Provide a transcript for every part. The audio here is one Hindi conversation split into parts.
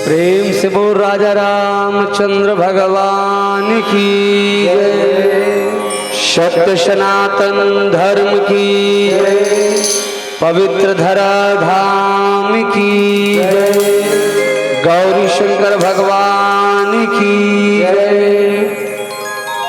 प्रेम से बोल राजा रामचंद्र भगवान की जय। सत्य सनातन धर्म की जय। पवित्र धरा धाम की जय। गौरी शंकर भगवान की जय।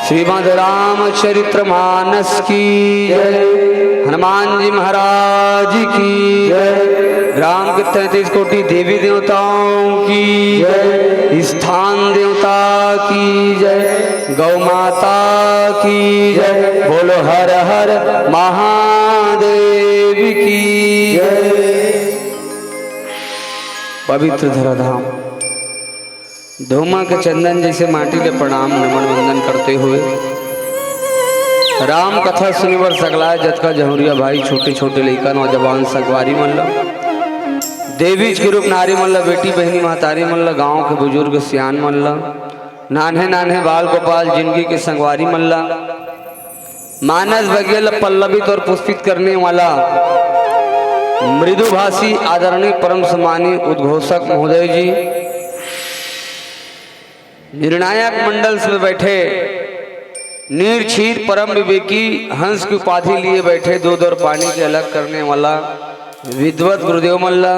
श्रीमद् रामचरितमानस की जय। हनुमान जी महाराज की जय। राम के 33 कोटि देवी देवताओं की जय। स्थान देवता की जय। गौ माता की जय। बोलो हर हर महादेव की जय। पवित्र धराधाम धूमा के चंदन जैसे माटी के प्रणाम नमन वंदन करते हुए राम कथा सुनिवर सकला जतका जहुरिया भाई छोटे छोटे लड़का नौजवान संगवारी मन देवी के रूप नारी मन ला बेटी बहनी महतारी मन ला गाँव के बुजुर्ग सियान मन ला नान्हे नान्हे बाल गोपाल जिंदगी के संगवारी मन ला मानस बघेल पल्लवित और पुष्पित करने वाला मृदुभाषी आदरणीय परम सम्मानीय उद्घोषक महोदय जी, निर्णायक मंडल में बैठे निर्क्षीर परम विवेकी हंस की उपाधि लिए बैठे दूध और पानी के अलग करने वाला विद्वत गुरुदेव मल्ला,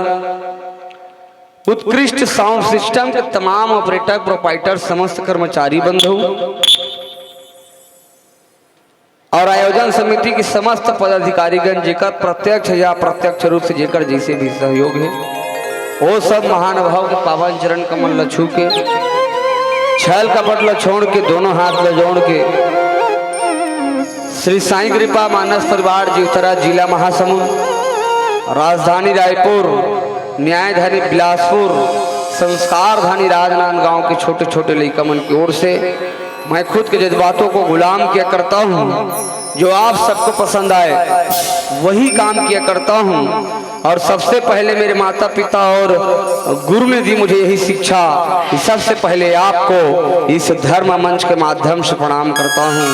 उत्कृष्ट साउंड सिस्टम के तमाम ऑपरेटर प्रोपाइटर, समस्त कर्मचारी बंधु और आयोजन समिति की समस्त पदाधिकारीगण जेकर प्रत्यक्ष या प्रत्यक्ष रूप से जेकर जैसे भी सहयोग है, वो सब महानुभाव के पावन चरण कमल छू के, छल कपट ल छोड़ के, दोनों हाथ ल जोड़ के श्री साईं कृपा मानस परिवार जीवतरा, जिला महासमुंद, राजधानी रायपुर, न्यायधानी बिलासपुर, संस्कारधानी राजनांदगांव के छोटे छोटे लइकमन की ओर से मैं खुद के जज्बातों को गुलाम किया करता हूँ। जो आप सबको पसंद आए वही काम किया करता हूँ। और सबसे पहले मेरे माता पिता और गुरु ने दी मुझे यही शिक्षा कि सबसे पहले आपको इस धर्म मंच के माध्यम से प्रणाम करता हूँ,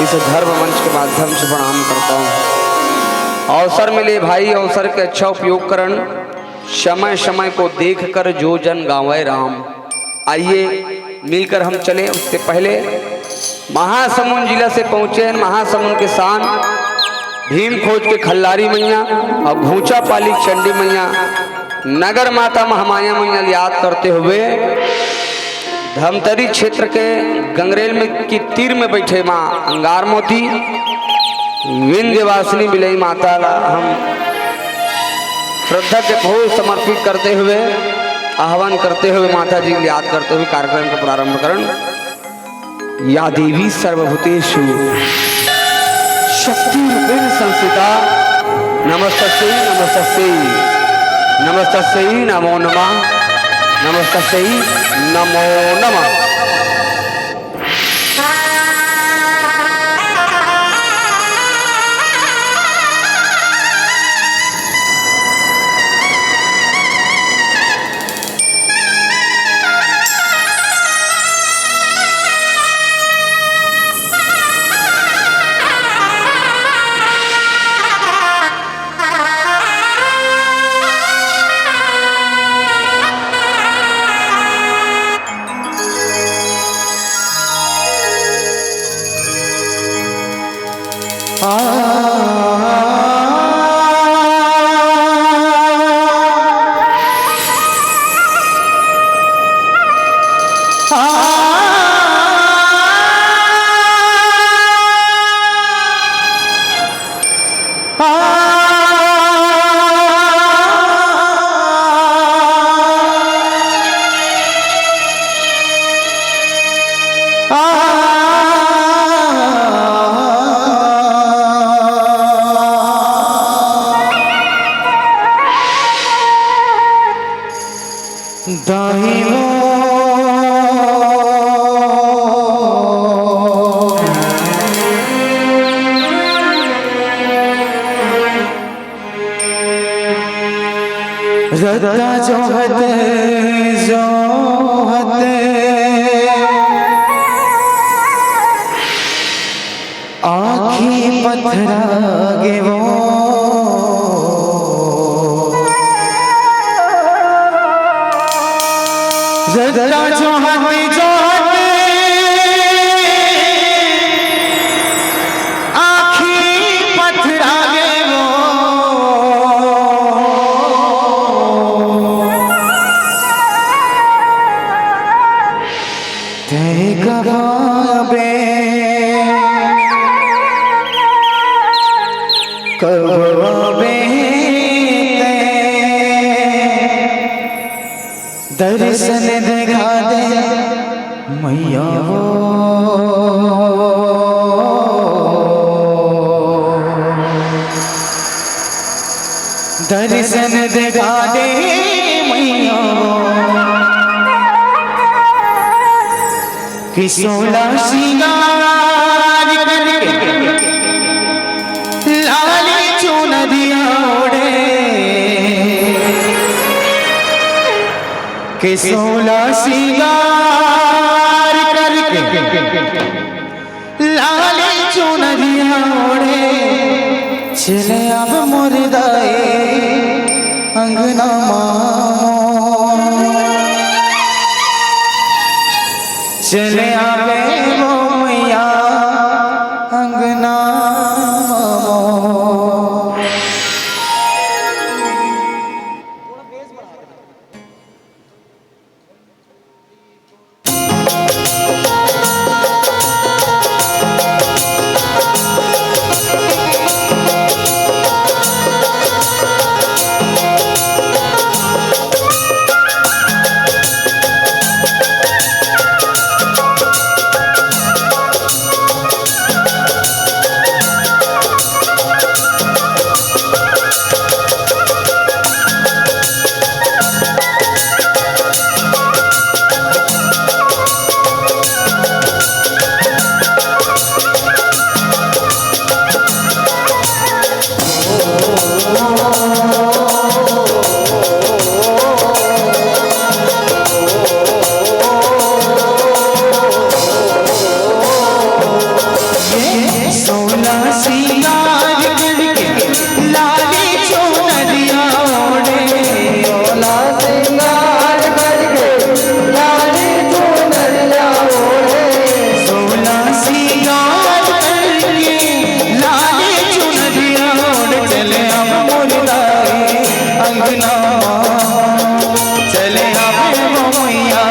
इस धर्म मंच के माध्यम से प्रणाम करता हूँ। अवसर मिले भाई, अवसर के अच्छा उपयोग करन, समय समय को देख कर जो जन गावे राम। आइए मिलकर हम चले। उससे पहले महासमुंद जिला से पहुंचे हैं महासमुंद के शान भीम खोज के खल्लारी मैया और घूचा पाली चंडी मैया, नगर माता महामाया मैया याद करते हुए धमतरी क्षेत्र के गंगरेल में की तीर में बैठे माँ अंगार मोती विंध्यवासिनी बिलई माता ला हम श्रद्धा के फूल समर्पित करते हुए, आह्वान करते हुए, माता जी को याद करते हुए कार्यक्रम का प्रारंभ करें। या देवी सर्वभूतेषु शक्ति रूपेण संस्थिता, नमस्तस्यै नमस्तस्यै नमस्तस्यै नमो नमः, नमस्तस्यै नमो नमः। रद्दा जो हते आँखी पत्थरा गे वो रद्दा जो हते आँखी पत्थरा गे वो दर्शन दिखा दे मैया वो दर्शन दिखा दे मैया कि 16 श्रृंगार करके लाली चुनरिया ओढ़े कि 16 श्रृंगार करके लाली चुनरिया ओढ़े चले अब मुर्दाए अंगना चले आवे वो मैया अंगना अंगना चले आवे वो मैया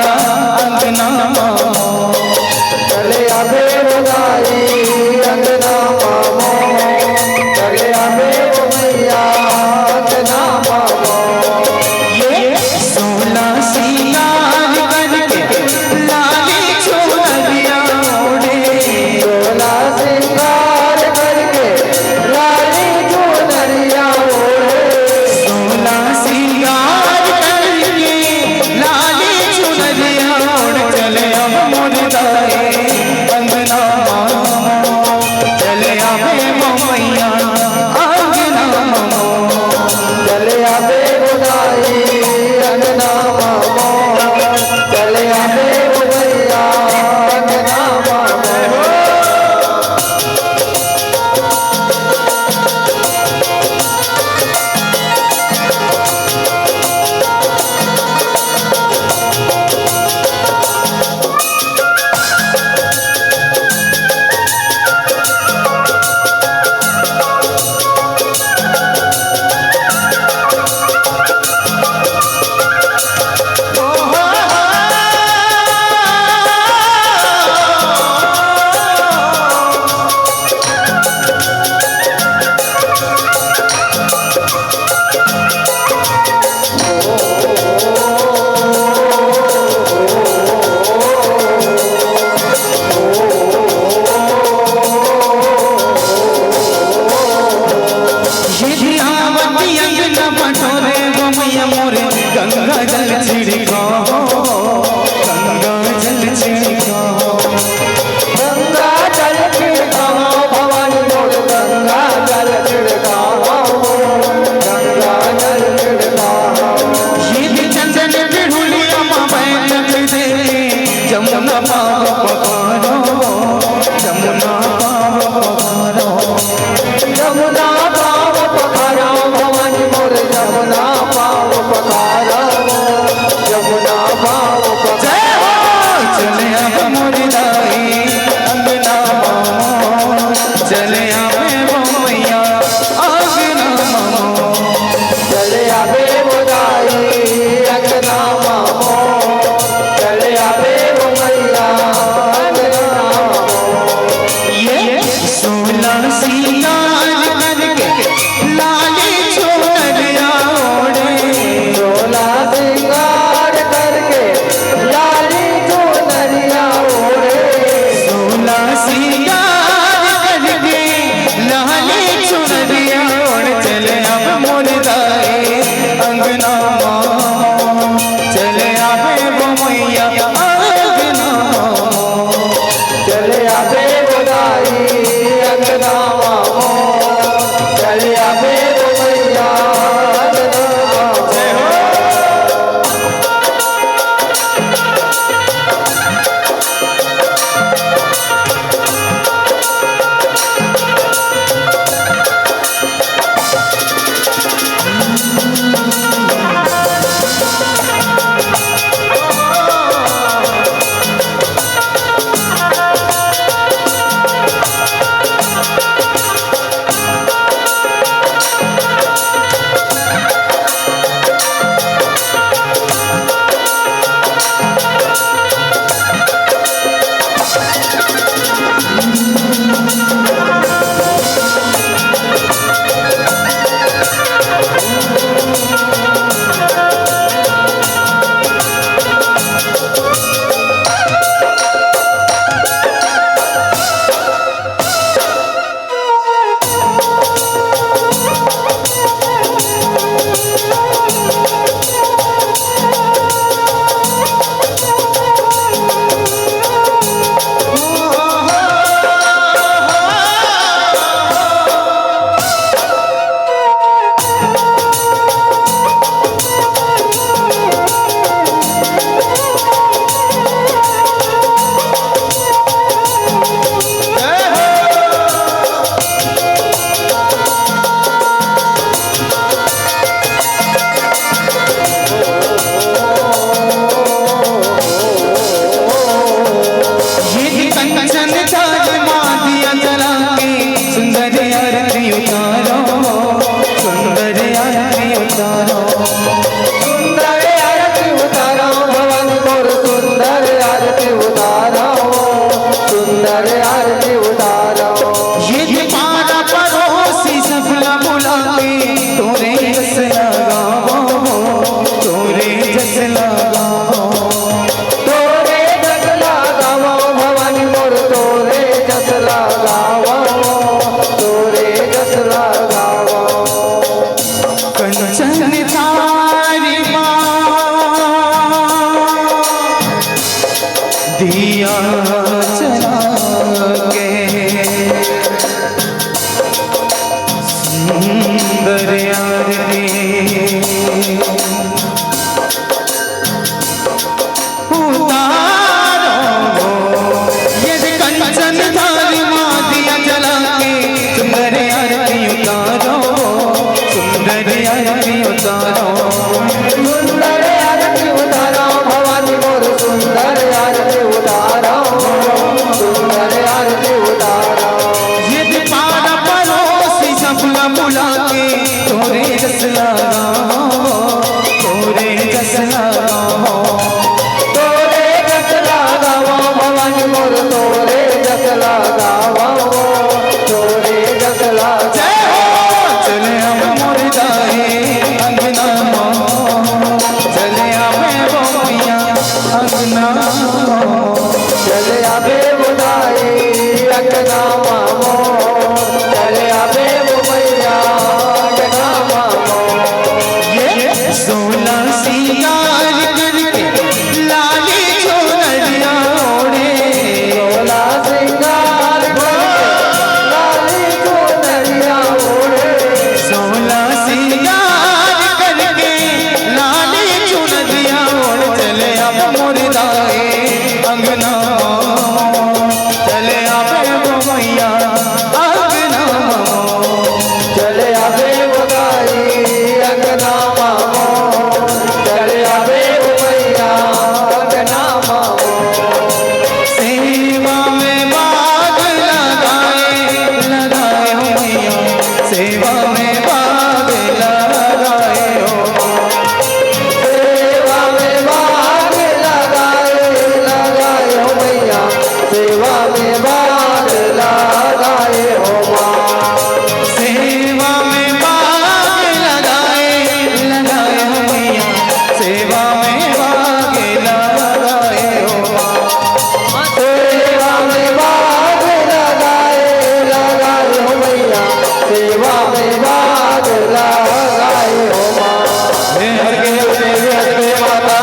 अंगना चले आवे बधाई अंगना मामो चले आवे वो मैया अंगना मामो ये सोना सिंगार करके लाली चुनरिया ओढ़े सोना सिंगार करके लाली चुनरिया ओढ़े सोना सिंगार करके लाली चुनरिया ओढ़ चले अब मुर्दाए अंगना चले आवे वो मैया अंगना चले आवे बधाई अंगना मामो चले आवे वो मैया अंगना मामो गंगा जल छिड़काओ गंगा जल छिड़काओ गंगा जल छिड़काओ भवानी मोर गंगा जल छिड़काओ गंगा जल छिड़काओ ये चंदन बिढ़ुलिया माँ बैठ दे जमुना पाव पखारो जमुना पाव पखारो जमुना पाव पखारो भवानी मोर जमुना पाव पखारो जमुना पाव पखारो चले अब मुर्दाई अंगना चले आवे वो मैया अंगना चले आवे बधाई अंगना मामो चले आवे वो मैया अंगना मामो ये सोना सिंगार करके लाली चुनरिया ओढ़े सोना सिंगार करके लाली चुनरिया ओढ़े सोना सिंगार करके लाली चुनरिया ओढ़ चले अब मुर्दाए अंगना चले आवे वो मैया अंगना चले आवे बधाई अंगना मामो चले आवे वो मैया अंगना मामो सुंदर आरती उतारो भवानी मोर सुंदर आरती उतारो सुंदर आरती उतारो ये पारा पड़ोसी सफला बुला के तोरे जस लगावो तोरे जस लगावो तोरे जस लगावो भवानी मोर तोरे जस लगावो तोरे जस लगावो कंचन थारी माँ दिया जला के सुंदर आरती उतारो ये कंचन थारी माँ दिया जला के सुंदर आरती उतारो सुंदर आरती उतारो सुंदर आरती उतारो भवानी मोर सुंदर आरती उतारो सुंदर आरती उतारो ये पारा पड़ोसी सफला बुला के तोरे जस लगावो तोरे जस लगावो तोरे जस लगावो भवानी मोर तोरे जस लगावो तोरे जस लगावो जय हो चले हम मुर्दाए अंगना मो चले हमें वो मैया अंगना मो चले आबे बुदाई अंगना मामो चले आबे वो मैया अंगना मामो ये 16 सिंगार करके लाली चुनरिया ओढ़े सोला सिंगार लाली चुनरिया ओढ़े 16 सिंगार करके लाली चुनरिया ओढ़ चले अब मुर्दाए अंगना चले अब वो मैया अंगना चले आबे बुदाई अंगना मामो चले आबे वो मैया अंगना मामो सेवा में बाग लगाए लगाए हो मैया सेवा में बाग लगाए हो सेवा में बाग लगाए लगाए हो मैया सेवा में बाग लगाए हो माँ सेवा में बाग लगाए लगाए हो मैया सेवा में बाग लगाए हो सेवा में बाग लगाए लगाए हो मैया सेवा में बाग लगाए हो माँ माता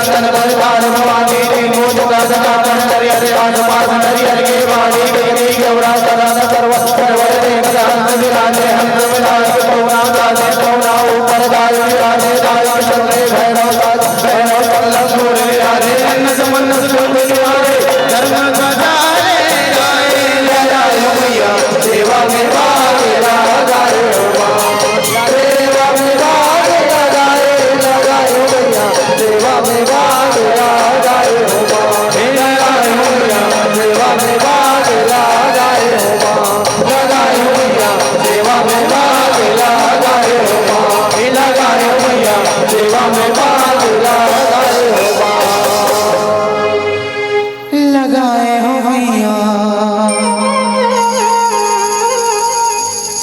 जनन बलिदान भवानी मोद दादा कंदरि हरे आसपास हरि हरि के वाणी बेनी गौरा सदान सर्व सर्वर देव दान विराजे हंस विराज पौना दाने पौना ऊपर दाय विराजे दाय चंद्रे भैरव दास भैरव कलम सूर्य विराजे अन्न समन्न सुख निवारे धर्म प्रचारे गाए लगाए हो मैया सेवा में बाग लगाए हो माँ सेवा में बाग लगाए लगाए हो मैया सेवा में बाग लगाए हो माँ लगाए हो मैया सेवा में बाग लगाए हो माँ लगाए हो मैया सेवा में बाग लगाए हो माँ लगाए हो मैया सेवा में बाग लगाए हो माँ लगाए हो मैया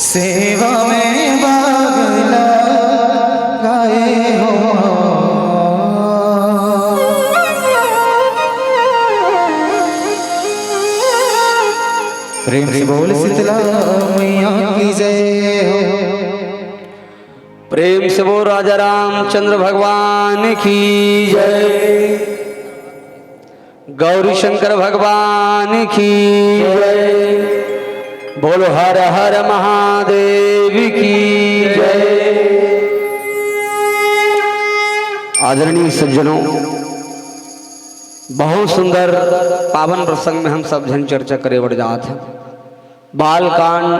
सेवा में बाग लगाए हो प्रेम से बोल शीतला मैया की जय हो प्रेम से वो राजा रामचंद्र भगवान की जय गौरी शंकर भगवान की जय बोलो हर हर महादेव की जय आदरणीय सज्जनों बहुत सुंदर पावन प्रसंग में हम सब जन चर्चा करे बढ़ जात हैं बाल कांड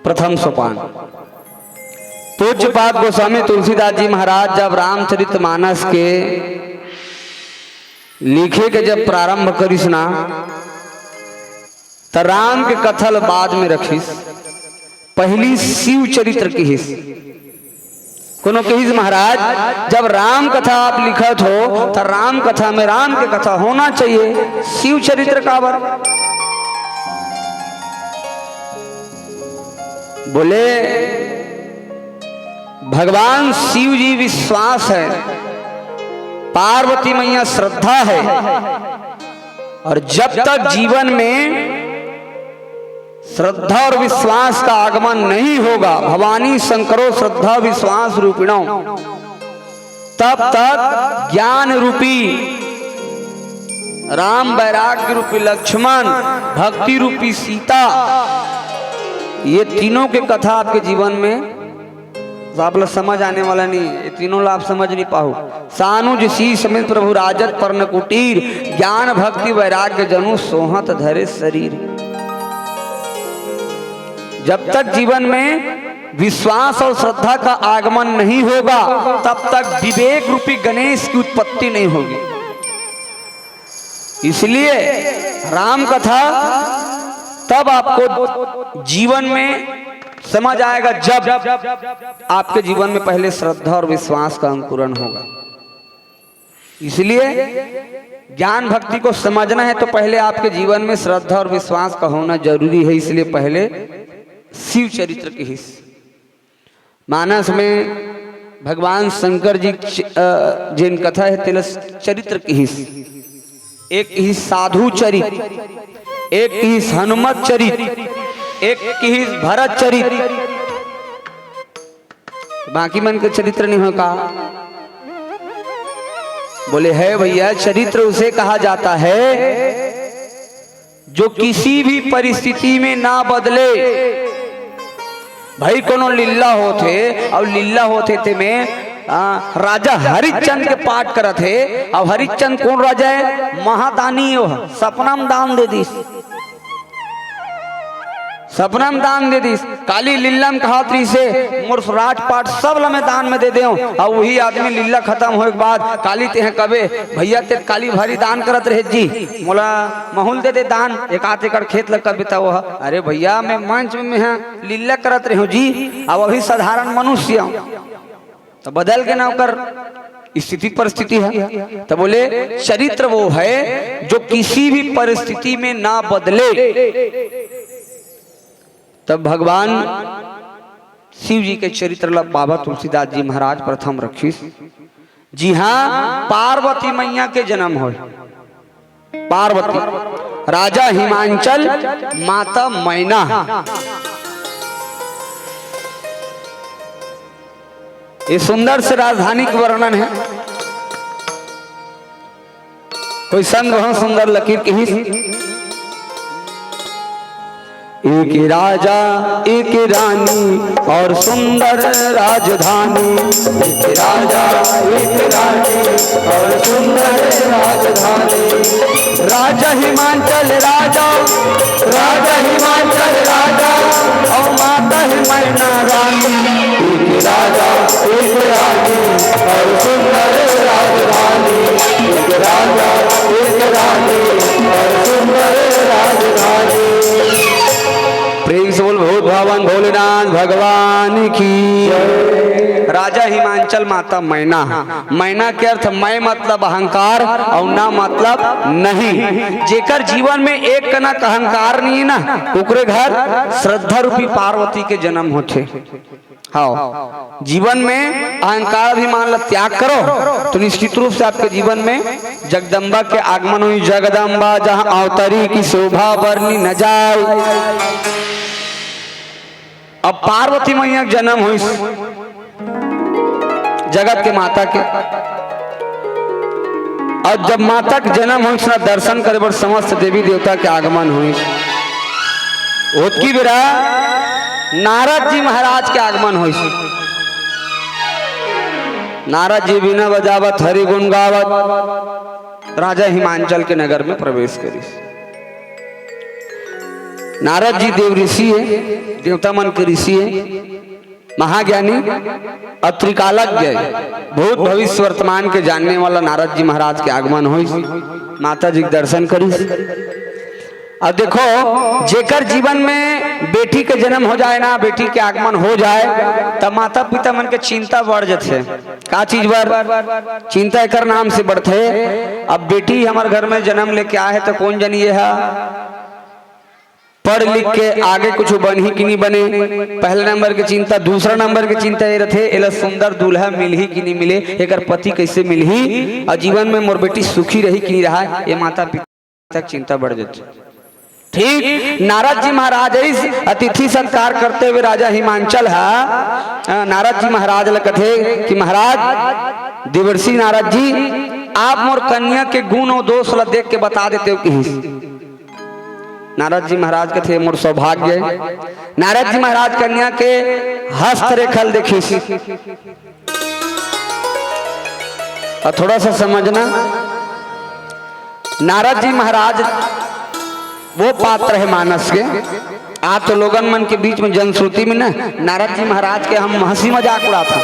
प्रथम सोपान पूज्यपाद गोस्वामी तुलसीदास जी महाराज जब रामचरितमानस के लिखे के जब प्रारंभ करिस ना तो राम के कथल बाद में रखिस पहली शिव चरित्र की हिस्स कोनो कही महाराज जब राम कथा आप लिखत हो तो राम कथा में राम की कथा होना चाहिए, शिव चरित्र काबर? बोले भगवान शिव जी विश्वास है, पार्वती मैया श्रद्धा है, और जब तक जीवन में श्रद्धा और विश्वास का आगमन नहीं होगा, भवानी शंकरो श्रद्धा विश्वास रूपिणो, तब तक ज्ञान रूपी राम, वैराग्य रूपी लक्ष्मण, भक्ति रूपी सीता, ये तीनों के कथा आपके जीवन में आप लोग समझ आने वाला नहीं। ये तीनों लाभ समझ नहीं पाओ। सानुज सी समेत प्रभु राजत पर्ण कुटीर, ज्ञान भक्ति वैराग्य जनु सोहत धरे शरीर। जब तक जीवन में विश्वास और श्रद्धा का आगमन नहीं होगा, तब तक विवेक रूपी गणेश की उत्पत्ति नहीं होगी। इसलिए राम कथा तब आपको जीवन में समझ आएगा जब आपके जीवन में पहले श्रद्धा और विश्वास का अंकुरण होगा। इसलिए ज्ञान भक्ति को समझना है तो पहले आपके जीवन में श्रद्धा और विश्वास का होना जरूरी है। इसलिए पहले शिव चरित्र की हिस्स मानस में भगवान शंकर जी जिन कथा है तिल चरित्र की हिस्स, एक ही साधु चरित्र, एक ही हनुमत चरित्र, एक ही भरत चरित्र, बाकी मन के चरित्र नहीं होगा। बोले है भैया, चरित्र उसे कहा जाता है जो किसी भी परिस्थिति में ना बदले। भाई कोनो लीला होते और लीला होते थे में राजा हरिश्चंद्र के पाठ करत है। अब हरिश्चंद्र कौन राजा है? महादानी हो, सपना में दान दे दी, सपना में दान दे दी। काली लीला में कहा त्री से मोर राज पाठ सब लमे दान में दे दे। और वही आदमी लीला खत्म होने के बाद काली ते कबे भैया ते काली भारी दान करत रहे जी, मोला महूल दे दे दान, एक आध एकड़ खेत लग कर बिता। अरे भैया मैं मंच में है लीला करत रहे हूँ जी, अब अभी साधारण मनुष्य हूँ, तो बदल के ना कर स्थिति परिस्थिति है। तो बोले चरित्र वो है जो किसी भी परिस्थिति में ना बदले। तब भगवान शिव जी के चरित्र बाबा तुलसीदास जी महाराज प्रथम रखीस। जी हाँ, पार्वती मैया के जन्म हो। पार्वती राजा हिमांचल, माता मैना। ये सुंदर से राजधानी का वर्णन है। कोई संग बहुत सुंदर लकीर की। एक राजा एक रानी और सुंदर राजधानी, एक राजा एक रानी और सुंदर राजधानी। राजा हिमांचल राजा, राजा हिमांचल राजा और माता है मैना रानी। एक राजा एक रानी और सुंदर राजधानी, एक राजा एक रानी और सुंदर राजधानी। प्रेम से बोल भूत भवन भोलेनाथ भगवान की। राजा हिमांचल, माता मैना। मैना के अर्थ मैं मतलब अहंकार और ना मतलब नहीं। जेकर जीवन में एक कनक अहंकार नहीं है ना, ओकरे घर श्रद्धा रूपी पार्वती के जन्म होते। हाँ, जीवन में अहंकार अभिमान ला त्याग करो तो निश्चित रूप से आपके जीवन में जगदम्बा के आगमन हुई। जगदम्बा जहाँ अवतरी की शोभा वर्णी न जाए। अब पार्वती मैया का जन्म हुई जगत के माता के, और जब माता का जन्म हुई उसका दर्शन करे पर समस्त देवी देवता के आगमन हुई। ओतकी बेरा नारद जी महाराज के आगमन हुई। नारद जी बिना बजावत हरि गुण गावत राजा हिमांचल के नगर में प्रवेश करी। नारद जी देव ऋषि है, देवता मन के ऋषि है, महाज्ञानी अत्रिकालज्ञ, भूत भविष्य वर्तमान के जानने वाला नारद जी महाराज के आगमन हुई। माता जी के दर्शन करी। अब देखो जेकर जीवन में बेटी के जन्म हो जाए ना, बेटी के आगमन हो जाए, तब माता पिता मन के चिंता बढ़ जाते। का चीज बर चिंता एकर नाम से बढ़ते। अब बेटी हमारे घर में जन्म लेके आए तो कौन जानिए है पढ़ लिख के आगे कुछ बन ही कि नहीं बने, पहले नंबर की चिंता। दूसरा नंबर की चिंता ये रहे एला सुंदर दूल्हा मिल ही कि नहीं मिले, एकर पति कैसे मिल ही, और जीवन में मोर बेटी सुखी रही कि नहीं रहा, ये माता पिता तक चिंता बढ़ जाती। ठीक नारद जी महाराज इस अतिथि सत्कार करते हुए राजा हिमांचल है नारद जी महाराज ल कथे कि महाराज देवर्षि नारद जी, आप मोर कन्या के गुण और दोष ला देख के बता देते हो कि नारद जी महाराज के थे मोर सौभाग्य। नारद जी महाराज कन्या के हस्तरेखल देखी और थोड़ा सा समझना, नारद जी महाराज वो पात्र है मानस के। आप तो लोगन मन के बीच में जनश्रुति में ना नारद जी महाराज के हम हंसी मजाक उड़ा था,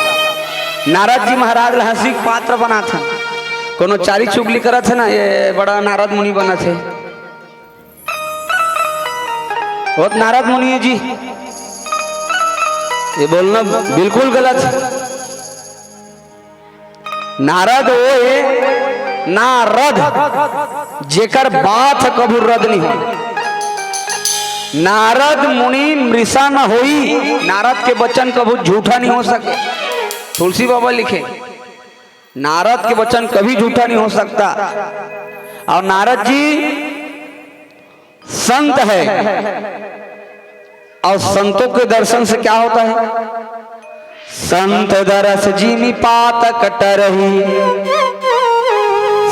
नारद जी महाराज हंसी पात्र बना था। कोनो चारी चुगली करा थे ना, ये बड़ा नारद मुनि बना थे, बहुत नारद मुनि है जी, ये बोलना बिल्कुल गलत है। नारद वो है नारद जेकर बात कभी रद नहीं हो। नारद मुनि मृषा न होई, नारद के वचन कभी झूठा नहीं हो सके। तुलसी बाबा लिखे नारद के वचन कभी झूठा नहीं हो सकता। और नारद जी संत है, और संतों के दर्शन से क्या होता है, संत दरस जिमि पात कटरही,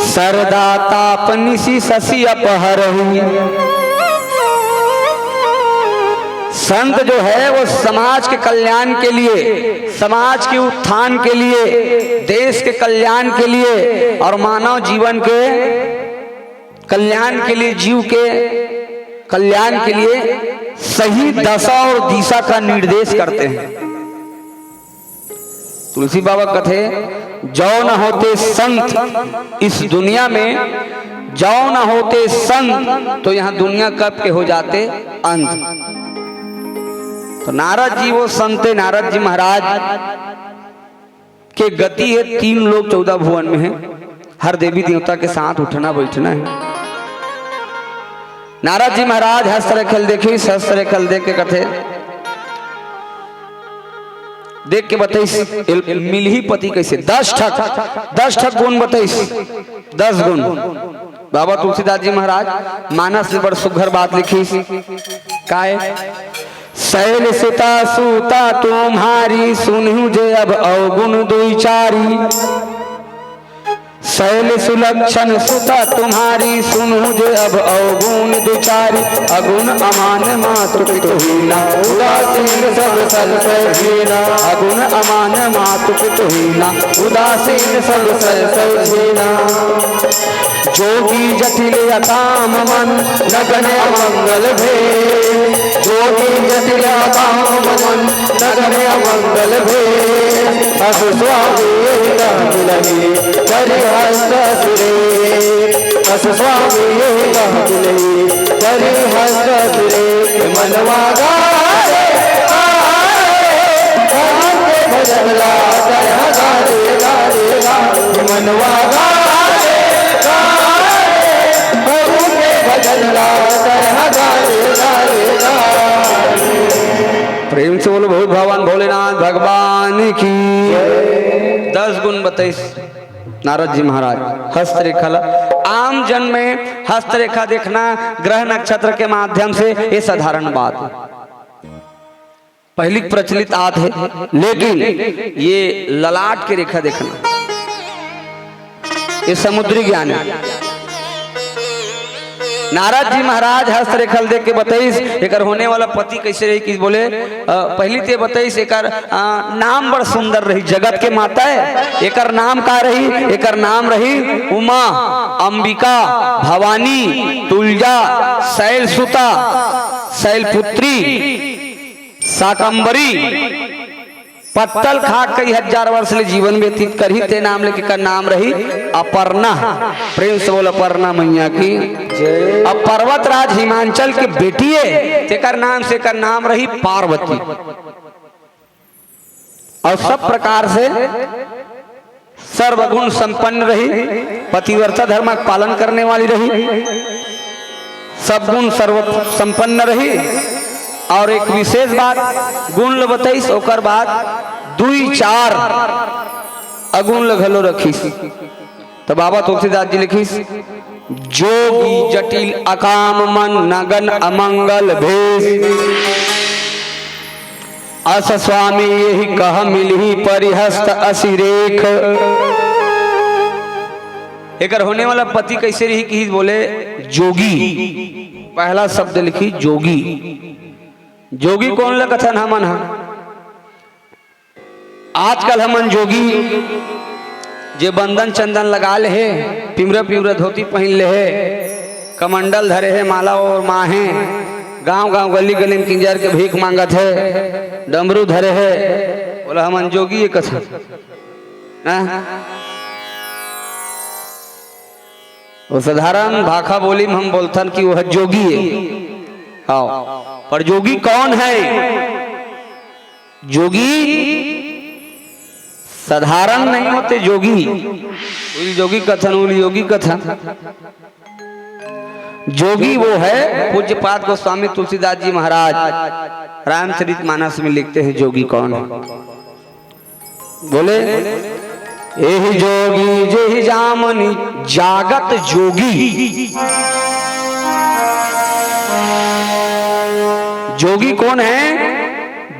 सरदा ताप निशि शशि अपहरही। संत जो है वो समाज के कल्याण के लिए, समाज के उत्थान के लिए, देश के कल्याण के लिए और मानव जीवन के कल्याण के लिए, जीव के कल्याण के लिए सही दशा और दिशा का निर्देश करते हैं। तुलसी बाबा कथे जो न होते संत इस दुनिया में, जो न होते संत तो यहाँ दुनिया कब के हो जाते अंत। तो नारद जी वो संत है, नारद जी महाराज के गति है 3 लोग 14 भुवन में है, हर देवी देवता के साथ उठना बैठना है। नारद जी महाराज हस्तरेखल देखी, हस्तरेखल देख के कथे देख के बताइस मिलही पति कैसे 10 ठक गुण बताइस, 10 गुण। बाबा तुलसीदास जी महाराज मानस में बड़ सुघर बात लिखी, काय शैल सीता सूता तुम्हारी, सुनहु जे अब अवगुण दुई चारी। शैल सुलक्षण सुता तुम्हारी, सुनहु जे अब अवगुण दुचारी। अगुण अमान मातु पितु हीना, उदासीन सब सर हीना। अगुण अमान मातु पितु हीना, उदासीन सब सर हीना। जोगी जटिल अकाम मन, नगन अमंगल भेद। जोगी जटिल अकाम मन, नगन अमंगल भेद। अस स्वामी मिलही करि हस्त सुरे। अस स्वामी मिलही करि हस्त सुरे। मनवा गारे भजन गारे गारे गारे। मनवा गारे भजन गारे गारे गारे। प्रेम से बोलो बहुत भगवान भोलेनाथ भगवान की। 10 गुण बताइस नारद जी महाराज हस्तरेखा। आम जन में हस्तरेखा देखना ग्रह नक्षत्र के माध्यम से ये साधारण बात है, पहली प्रचलित आत है। लेकिन ये ललाट की रेखा देखना ये समुद्री ज्ञान है। नारद जी महाराज हस्तरेखल देख के बताइस एकर होने वाला पति कैसे रही कि बोले पहली ते बताइस एकर नाम बड़ सुंदर रही, जगत के माता है। एकर नाम का रही, एकर नाम रही उमा, अंबिका, भवानी, तुलजा, शैलसुता, शैलपुत्री, शाकंबरी, पत्तल खा कई हजार वर्ष ले जीवन व्यतीत करी ते नाम लेके का नाम रही अपर्णा। प्रेम से बोल अपर्णा मैया की। अब पर्वतराज हिमांचल के बेटी है तेकर नाम से का नाम रही पार्वती। और सब प्रकार से सर्वगुण संपन्न रही, पतिव्रता धर्म का पालन करने वाली रही, सब गुण सर्व संपन्न रही। और एक विशेष बात गुण बताइस ओकर बाद 2-4 अगुण घलो रखीस। तो बाबा तुलसीदास जी लिखीस जोगी जटिल अकाम मन नगन अमंगल भेष अस स्वामी यही कह मिलही परिहस्त असिरेख। एकर होने वाला पति कैसे रही कि बोले जोगी। पहला शब्द लिखी जोगी। जोगी कौन ला कथन हमन हा आजकल हमन जोगी जे बंधन चंदन लगा ले है, पिमरा पिमरा धोती पहन ले है, कमंडल धरे है, माला और माहे, गांव गांव गली गली में किंजर के भीख मांगत है, डमरू धरे है, बोला हमन जोगी है कथन। वो साधारण भाखा बोली में हम बोलथन कि वह जोगी है। हाँ, पर जोगी कौन है? जोगी साधारण नहीं होते जोगी। जोगी कथन उली योगी कथन। जोगी वो है पूज्यपाद गोस्वामी तुलसीदास जी महाराज रामचरितमानस में लिखते हैं जोगी कौन है। बोले एहि जोगी जेहि जामनी जागत जोगी। जोगी कौन है?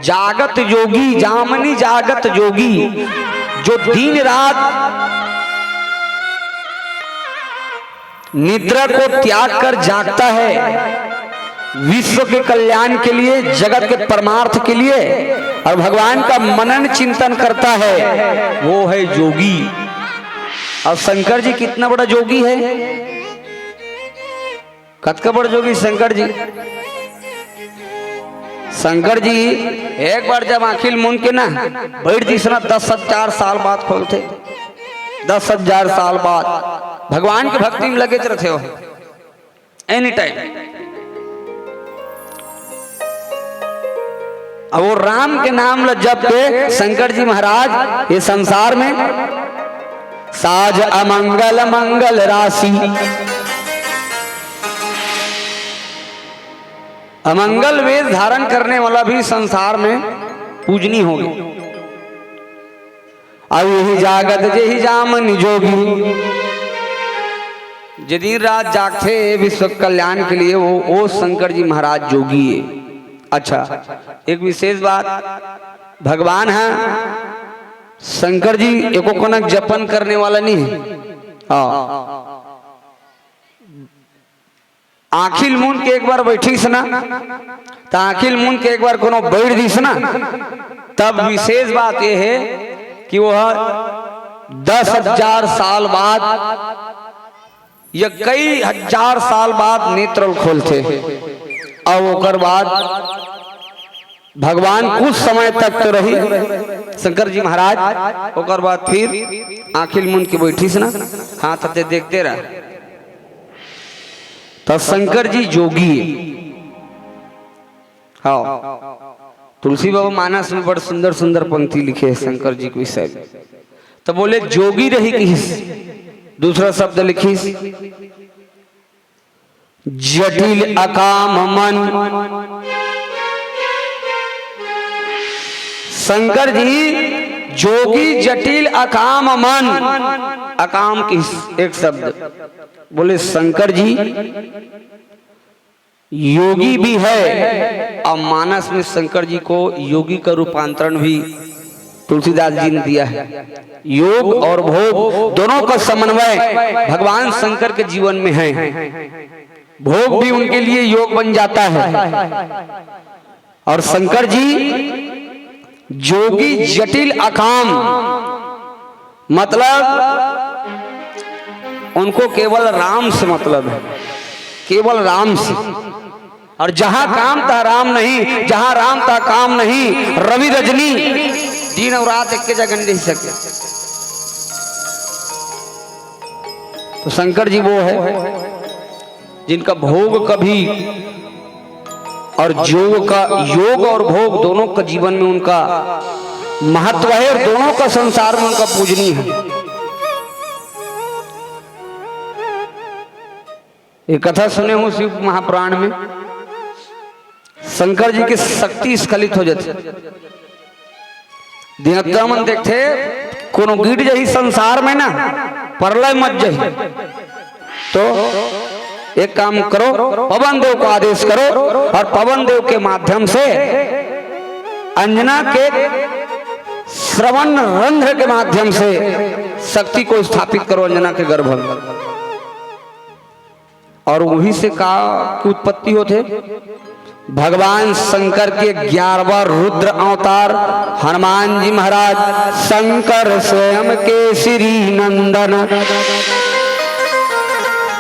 जागत जोगी, जामनी जागत जोगी, जो दिन रात निद्रा को त्याग कर जागता है विश्व के कल्याण के लिए, जगत के परमार्थ के लिए, और भगवान का मनन चिंतन करता है, वो है जोगी। और शंकर जी कितना बड़ा जोगी है? कतका बड़ा जोगी शंकर जी। शंकर जी एक बार जब आखिल मुन के ना बैठ दिसना 10,000 साल बाद खोलते, 10,000 साल बाद भगवान की भक्ति में लगे रहते हो एनी टाइम। अब वो राम के नाम ल जब के शंकर जी महाराज ये संसार में साज अमंगल मंगल राशि, अमंगल वेश धारण करने वाला भी संसार में पूजनी होगी। अब यही जागत जेहि जामनि जोगी, जे दिन रात जागते विश्व कल्याण के लिए, वो शंकर जी महाराज जोगी है। अच्छा, एक विशेष बात, भगवान है शंकर जी एको कनक जपन करने वाला नहीं है। आखिल मुन के एक बार बैठीस ना, तो आखिल मुन के एक बार कोनो बैठ दीस ना, तब विशेष बात यह है कि वह 10,000 साल बाद या कई हजार साल बाद नेत्र खोलते। और ओकर बाद भगवान कुछ समय तक तो रही शंकर जी महाराज, ओकर बाद फिर आखिल मुन के बैठीस ना, हाँ तते देखते रह। तो शंकर जी जोगी है। हाँ, तुलसी बाबा मानस में बड़ सुंदर सुंदर पंक्ति लिखे है शंकर जी को विषय में। तो बोले जोगी रही किस, दूसरा शब्द लिखीस जटिल अकाम मन। शंकर जी जोगी जटिल अकाम मन। अकाम किस एक शब्द, बोले शंकर जी योगी भी है, और मानस में शंकर जी को योगी का रूपांतरण भी तुलसीदास जी ने दिया है। योग और भोग दोनों का समन्वय भगवान शंकर के जीवन में है। भोग भी उनके लिए योग बन जाता है। और शंकर जी जोगी जटिल अकाम, मतलब उनको केवल राम से मतलब है, केवल राम से। और जहां काम था राम नहीं, जहां राम था काम नहीं। रवि रजनी दिन और रात एक के जगह नहीं रह सके। तो शंकर जी वो है जिनका भोग कभी और योग और भोग दोनों का जीवन में उनका महत्व है और दोनों का संसार में उनका पूजनीय है। एक कथा सुने हूं शिव महापुराण में, शंकर जी की शक्ति स्खलित हो जाती। देवता मन देखते कोनो गिर जही संसार में ना परलय मत जही, तो एक काम करो, पवन देव को आदेश करो और पवन देव के माध्यम से अंजना के श्रवण रंध्र के माध्यम से शक्ति को स्थापित करो अंजना के गर्भ में। और वही से का की उत्पत्ति होते भगवान शंकर के 11वां रुद्र अवतार हनुमान जी महाराज, शंकर स्वयं केसरी नंदन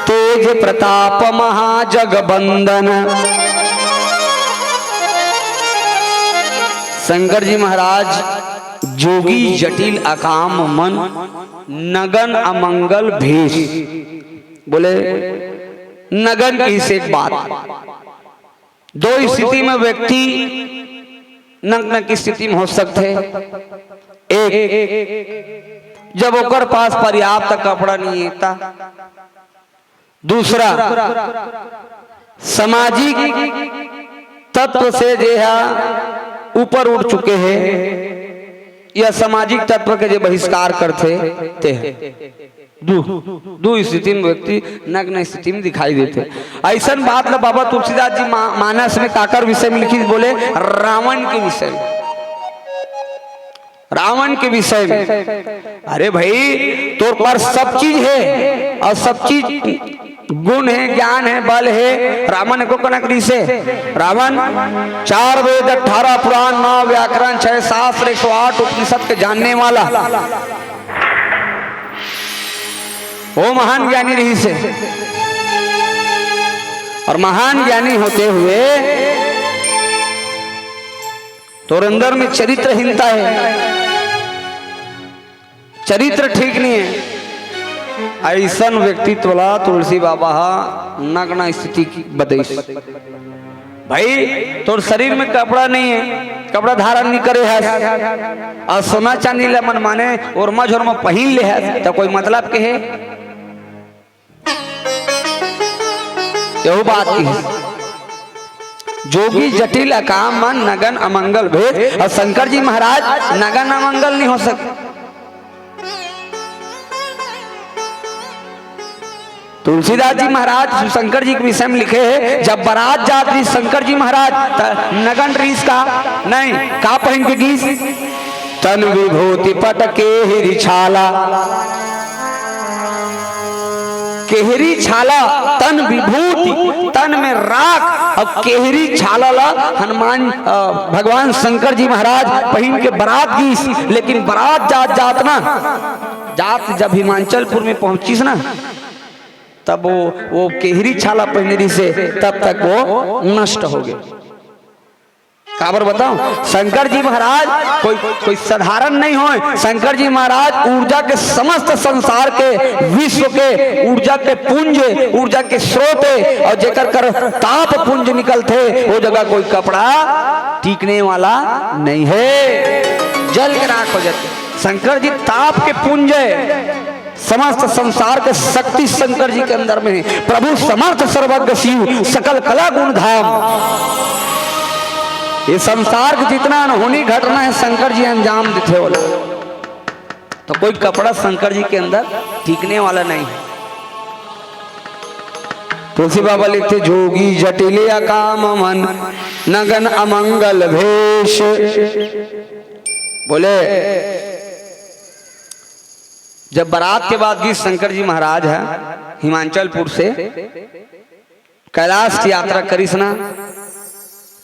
तेज प्रताप महाजगबंदन। शंकर जी महाराज जोगी जटिल अकाम मन नगन अमंगल भेष। बोले नगन की से एक बात, दो स्थिति में व्यक्ति नग्न की स्थिति में हो सकते। एक जब ओकर पास पर्याप्त कपड़ा नहीं है, दूसरा सामाजिक तत्व से जो है ऊपर उठ चुके हैं या सामाजिक तत्व के जो बहिष्कार करते हैं। दो स्थिति में व्यक्ति नग्न स्थिति में दिखाई देते। ऐसा बात ला बाबा तुलसीदास जी मानस में काकर विषय में लिखी, बोले रावण के विषय में, रावण के विषय में। अरे भाई तोर पर सब चीज है और सब चीज गुण है, ज्ञान है, बल है। रावण को कनकरी से रावण 4 वेद 18 पुराण 9 व्याकरण 6 शास्त्र 108 उपनिषद के जानने वाला वो महान ज्ञानी रही से, और महान ज्ञानी होते हुए तो अंदर में चरित्रहीनता है, चरित्र ठीक नहीं है। ऐसा व्यक्तित्व ला तुलसी बाबा नग्न स्थिति की बदेश। भाई तो शरीर में कपड़ा नहीं है, कपड़ा धारण नहीं करे है और सोना चांदी ले मन माने ओरमा झोरमा पहन ले है, तो कोई मतलब के है? यही बात की है। जोगी जटिल अकाम मन नगन अमंगल भेद, और शंकर जी महाराज नगन अमंगल नहीं हो सकते। तुलसीदास जी महाराज शंकर जी के विषय में लिखे हैं, जब बारात जात रही शंकर जी महाराज नगन रीस का नहीं का पहन के गीस, तन विभूति पट केहरी छाला, केहरी छाला तन विभूति, तन में राख और केहरी छाला ला हनुमान भगवान शंकर जी महाराज पहन के बारात गीस। लेकिन बारात जात जात ना जात जब हिमाचलपुर में पहुंचीस ना, तब वो केहरी छाला पहनरी से तब तक वो नष्ट हो गए। काबर बताओ, शंकर जी महाराज कोई साधारण नहीं हो। शंकर जी महाराज ऊर्जा के समस्त संसार के विश्व के ऊर्जा के पुंज, ऊर्जा के स्रोत, और जेकर कर ताप पुंज निकलते वो जगह कोई कपड़ा टीकने वाला नहीं है, जल के राख हो जाते। शंकर जी ताप के पुंज है, समस्त संसार के शक्ति शंकर जी के अंदर में है। प्रभु समर्थ सर्वज्ञ शिव सकल कला गुण धाम। ये संसार की जितना अनहोनी घटना है शंकर जी अंजाम देते वाले, तो कोई कपड़ा शंकर जी के अंदर टीकने वाला नहीं है। तुलसी बाबा लिखते, जोगी जटिल अकाम मन नगन अमंगल भेष। बोले जब बारात के बाद गीत शंकर जी महाराज है हिमाचलपुर से कैलाश की यात्रा करीस ना,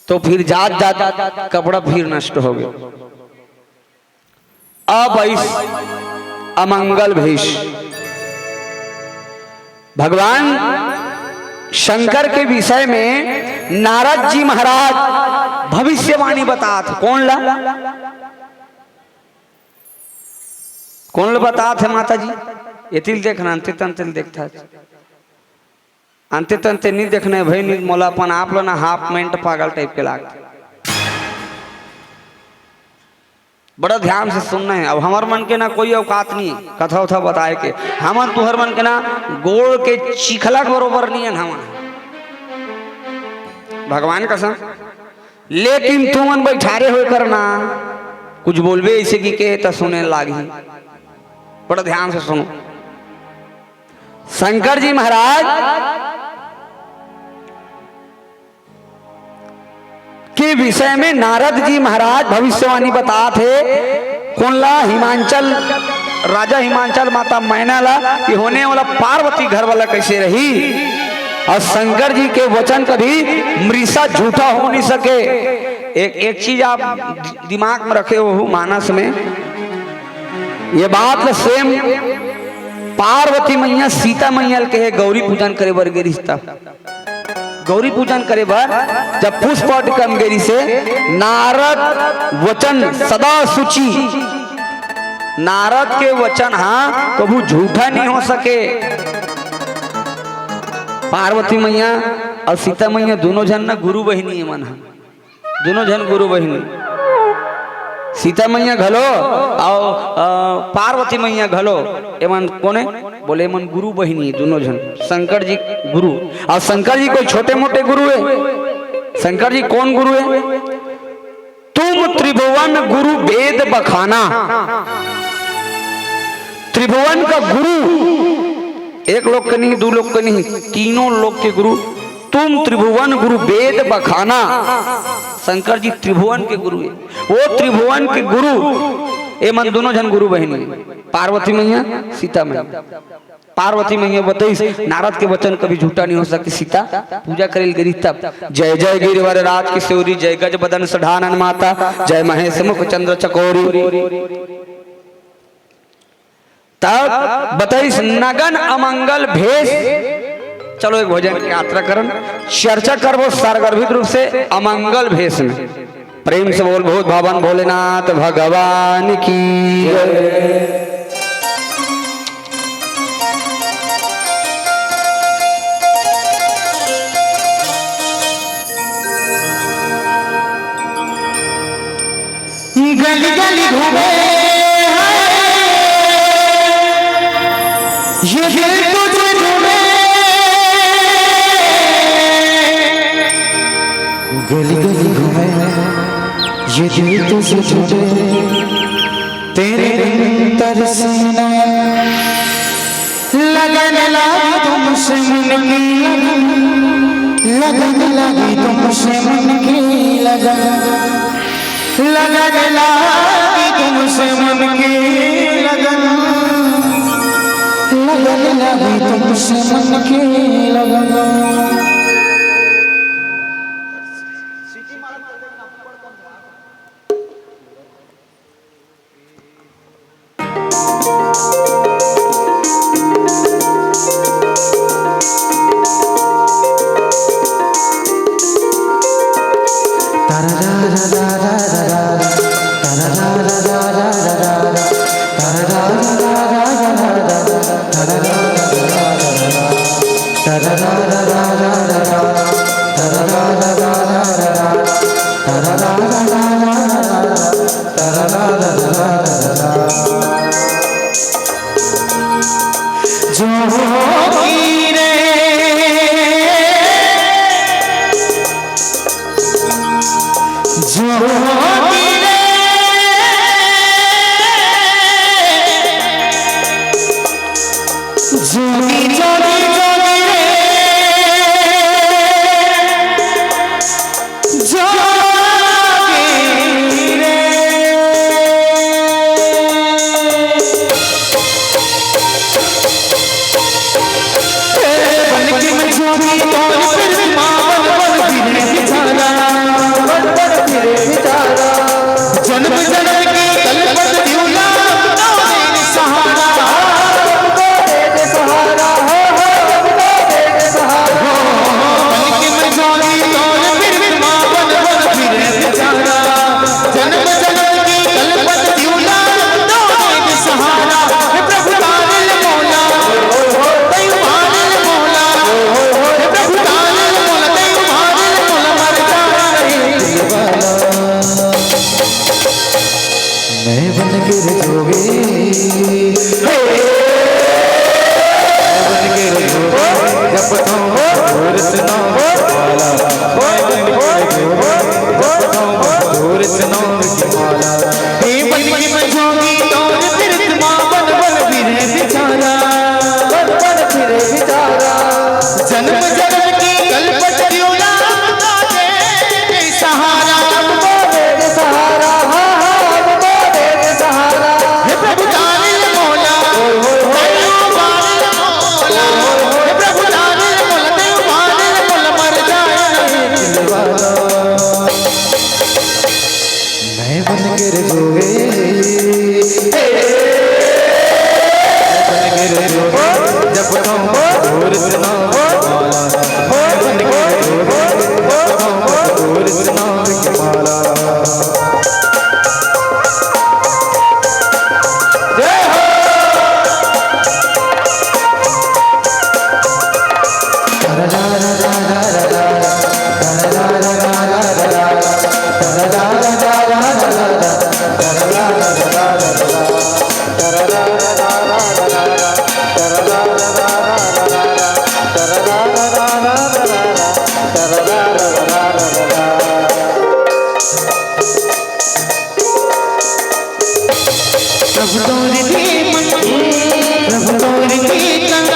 तो फिर जात जात कपड़ा फिर नष्ट हो गया। अब इस अमंगल भेष भगवान शंकर के विषय में नारद जी महाराज भविष्यवाणी बताते। कौन ला? कौन ले बता थे माता जी ये तिल देखना अंते तंते देखता अंते तंते नहीं देखना भाई नहीं मोलापन आप लो ना हाफ मिनट पागल टाइप के लागते बड़ा ध्यान से सुनना है। अब हमार मन के ना कोई औकात नहीं कथा उथा बताए के हमन तुहर मन के ना गोड़ के चिखला बरोबर नहीं है हमन भगवान कसम। लेकिन तुमन बैठारे हो करना कुछ बोलबे ऐसे की के तो सुने लागी बड़ा ध्यान से सुनो। शंकर जी महाराज के विषय में नारद जी महाराज भविष्यवाणी बता थे कौनला हिमांचल राजा हिमांचल माता मैनाला कि होने वाला पार्वती घर वाला कैसे रही और शंकर जी के वचन कभी मृषा झूठा हो नहीं सके। एक चीज आप दिमाग में रखे हो मानस में ये बात सेम पार्वती मैया सीता मैया के है गौरी पूजन करे बर गे रिश्ता गौरी पूजन करे बर जब पुष्प कम गेरी से नारद वचन सदा सुचि नारद के वचन हाँ कभी झूठा नहीं हो सके। पार्वती मैया और सीता मैया दोनों जन ना गुरु बहिनी है मन दोनों जन गुरु बहिनी सीता मैया घलो और पार्वती मैया घलो एमन कोने बोले मन गुरु बहिनी दोनों जन शंकर जी गुरु और शंकर जी कोई छोटे मोटे गुरु है शंकर जी कौन गुरु है तुम त्रिभुवन गुरु वेद बखाना त्रिभुवन का गुरु एक लोग के नहीं दो लोग के नहीं तीनों लोग के गुरु तुम त्रिभुवन गुरु वेद बखाना शंकर जी त्रिभुवन के गुरु है वो त्रिभुवन के गुरु ए मन दोनों जन गुरु बहिनी पार्वती मैया सीता मैया पार्वती मैया बताई नारद के वचन कभी झूठा नहीं हो सकती सीता पूजा करेल गिरी तब जय जय गिरिवर राज की शौरी जय गज बदन सढ़ानन माता जय महेश मुख चंद्र चकोरी तब बताई नगन अमंगल भेष। चलो एक भोजन की यात्रा करन चर्चा करबो सारगर्भित रूप से अमंगल भेष में प्रेम से बोल बहुत भवन भोलेनाथ भगवान की गली गली घूमे ये दिल तुझे ढूंढे गली गली घूमे ये दिल तुझे ढूंढे तेरे बिन तरसना लगन लगी तुमसे मन की लगन लगी तुमसे मन की लगन लगन लगी तुमसे मन की लगन लगन लगी तुमसे मन की लगन। Da da da da da इस नाम की माला मैं बन के जोगी जपता हूँ मधुर इस नाम की माला जय हो प्रभु तोरी दीपन प्रभु तोरी कीर्तन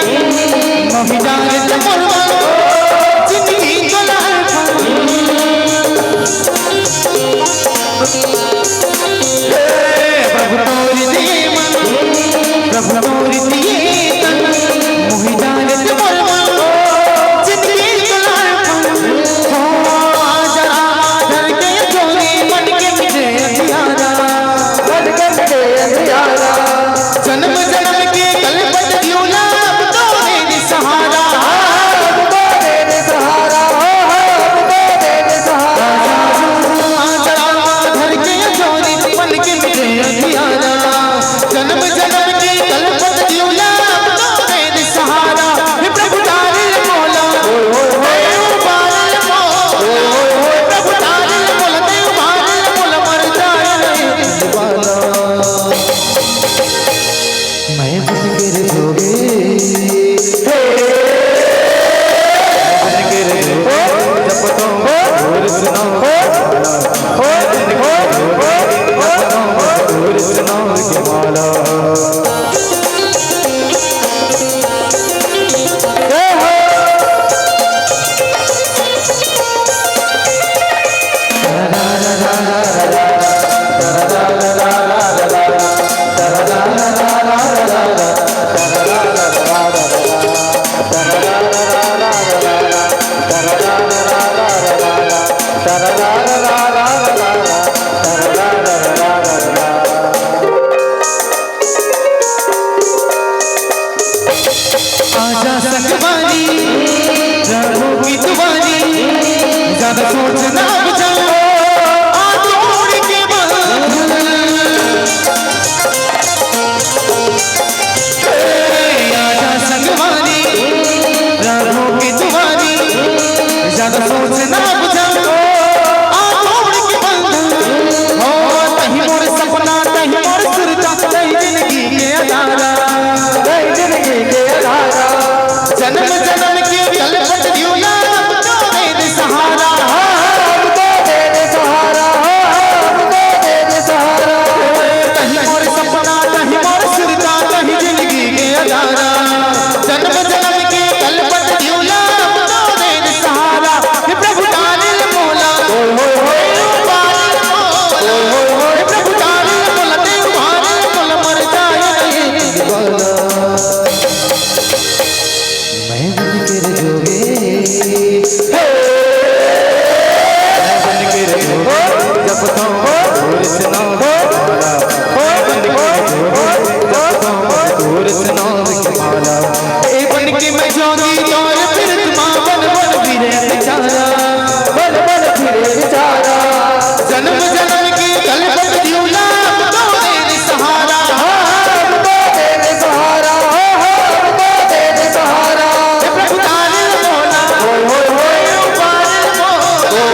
मोहि जागत मोरवा जिंदगी चला प्रभु तोरी दीपन प्रभु तोरी कीर्तन मोहि जागत मोरवा जिंदगी चला हो आजा धर के जोगी मन के मुझे अतियारा जन्म जन्म के कलपत दियोला अब तो तेरे सहारा अब तो तेरे सहारा अब तो तेरे सहारा चला धर के जोरी मन के मुझे अतियारा जन्म जन्म के कलपत दियोला अब तो तेरे सहारा हे प्रभु तारे मौला देव बाल मौला प्रभु तारे मौला देव बाल मौला मर जाए बाला मैं बन के जोगी बन के जपता हूँ मधुर इस नाम की माला आजा संगवारी प्रभु की दुआरी ज्यादा सोचना बुझाओ आदोड़ के आजा संगवारी प्रभु की दुआरी ज्यादा सोचना बुझाओ आदोड़ के बंधन हो तही मोर सपना तही मोर सुरता तही जिंदगी के अधारा तही जिंदगी के अधारा जन्म जन्म के कलपत दियोला अब तो तेरे सहारा अब तो तेरे सहारा अब तो तेरे सहारा कहीं मोर सपना कहीं मोर सुरता कहीं जिंदगी के अधारा जन्म जन्म के कलपत दियोला अब तो तेरे सहारा हे प्रभु तारे मौला देव बाल मौला हे प्रभु तारे मौला देव बाल मौला मर जाए बाला मैं बन के जोगी बन के जोगी जपता हूँ मधुर इस नाम की माला मैं बन के जोगी जपता हूँ मधुर इस नाम की माला ए बन के मैं जोगी और फिर तुम बन बन फिरे बेचारा बन बन फिरे बेचारा जन्म जन्म के कलपत दियोला अब तो तेरे सहारा अब तो तेरे सहारा अब तो तेरे सहारा प्रभु तारे मौला देव बाल मौला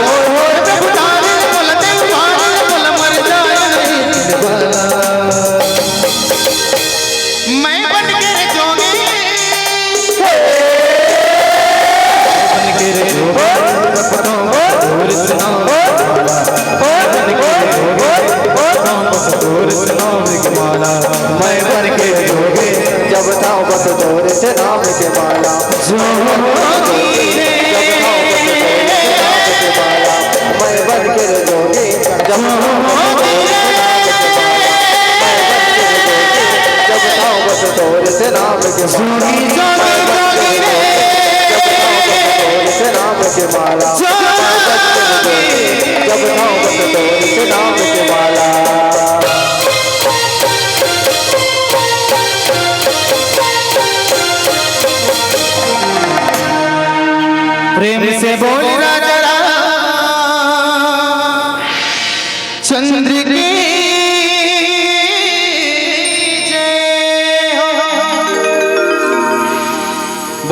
प्रभु तारे मौला देव बाल मौला मर जाए बाला मैं बन के जोगी बन के जोगी जपता हूँ मधुर इस नाम की माला बन के जोगी जपता हूँ मधुर इस नाम की माला मैं बन के जोगी जपता हूँ मधुर इस नाम की माला मैं बन के जोगी जपता हूँ मधुर इस नाम की माला जब नाम से नाम के माला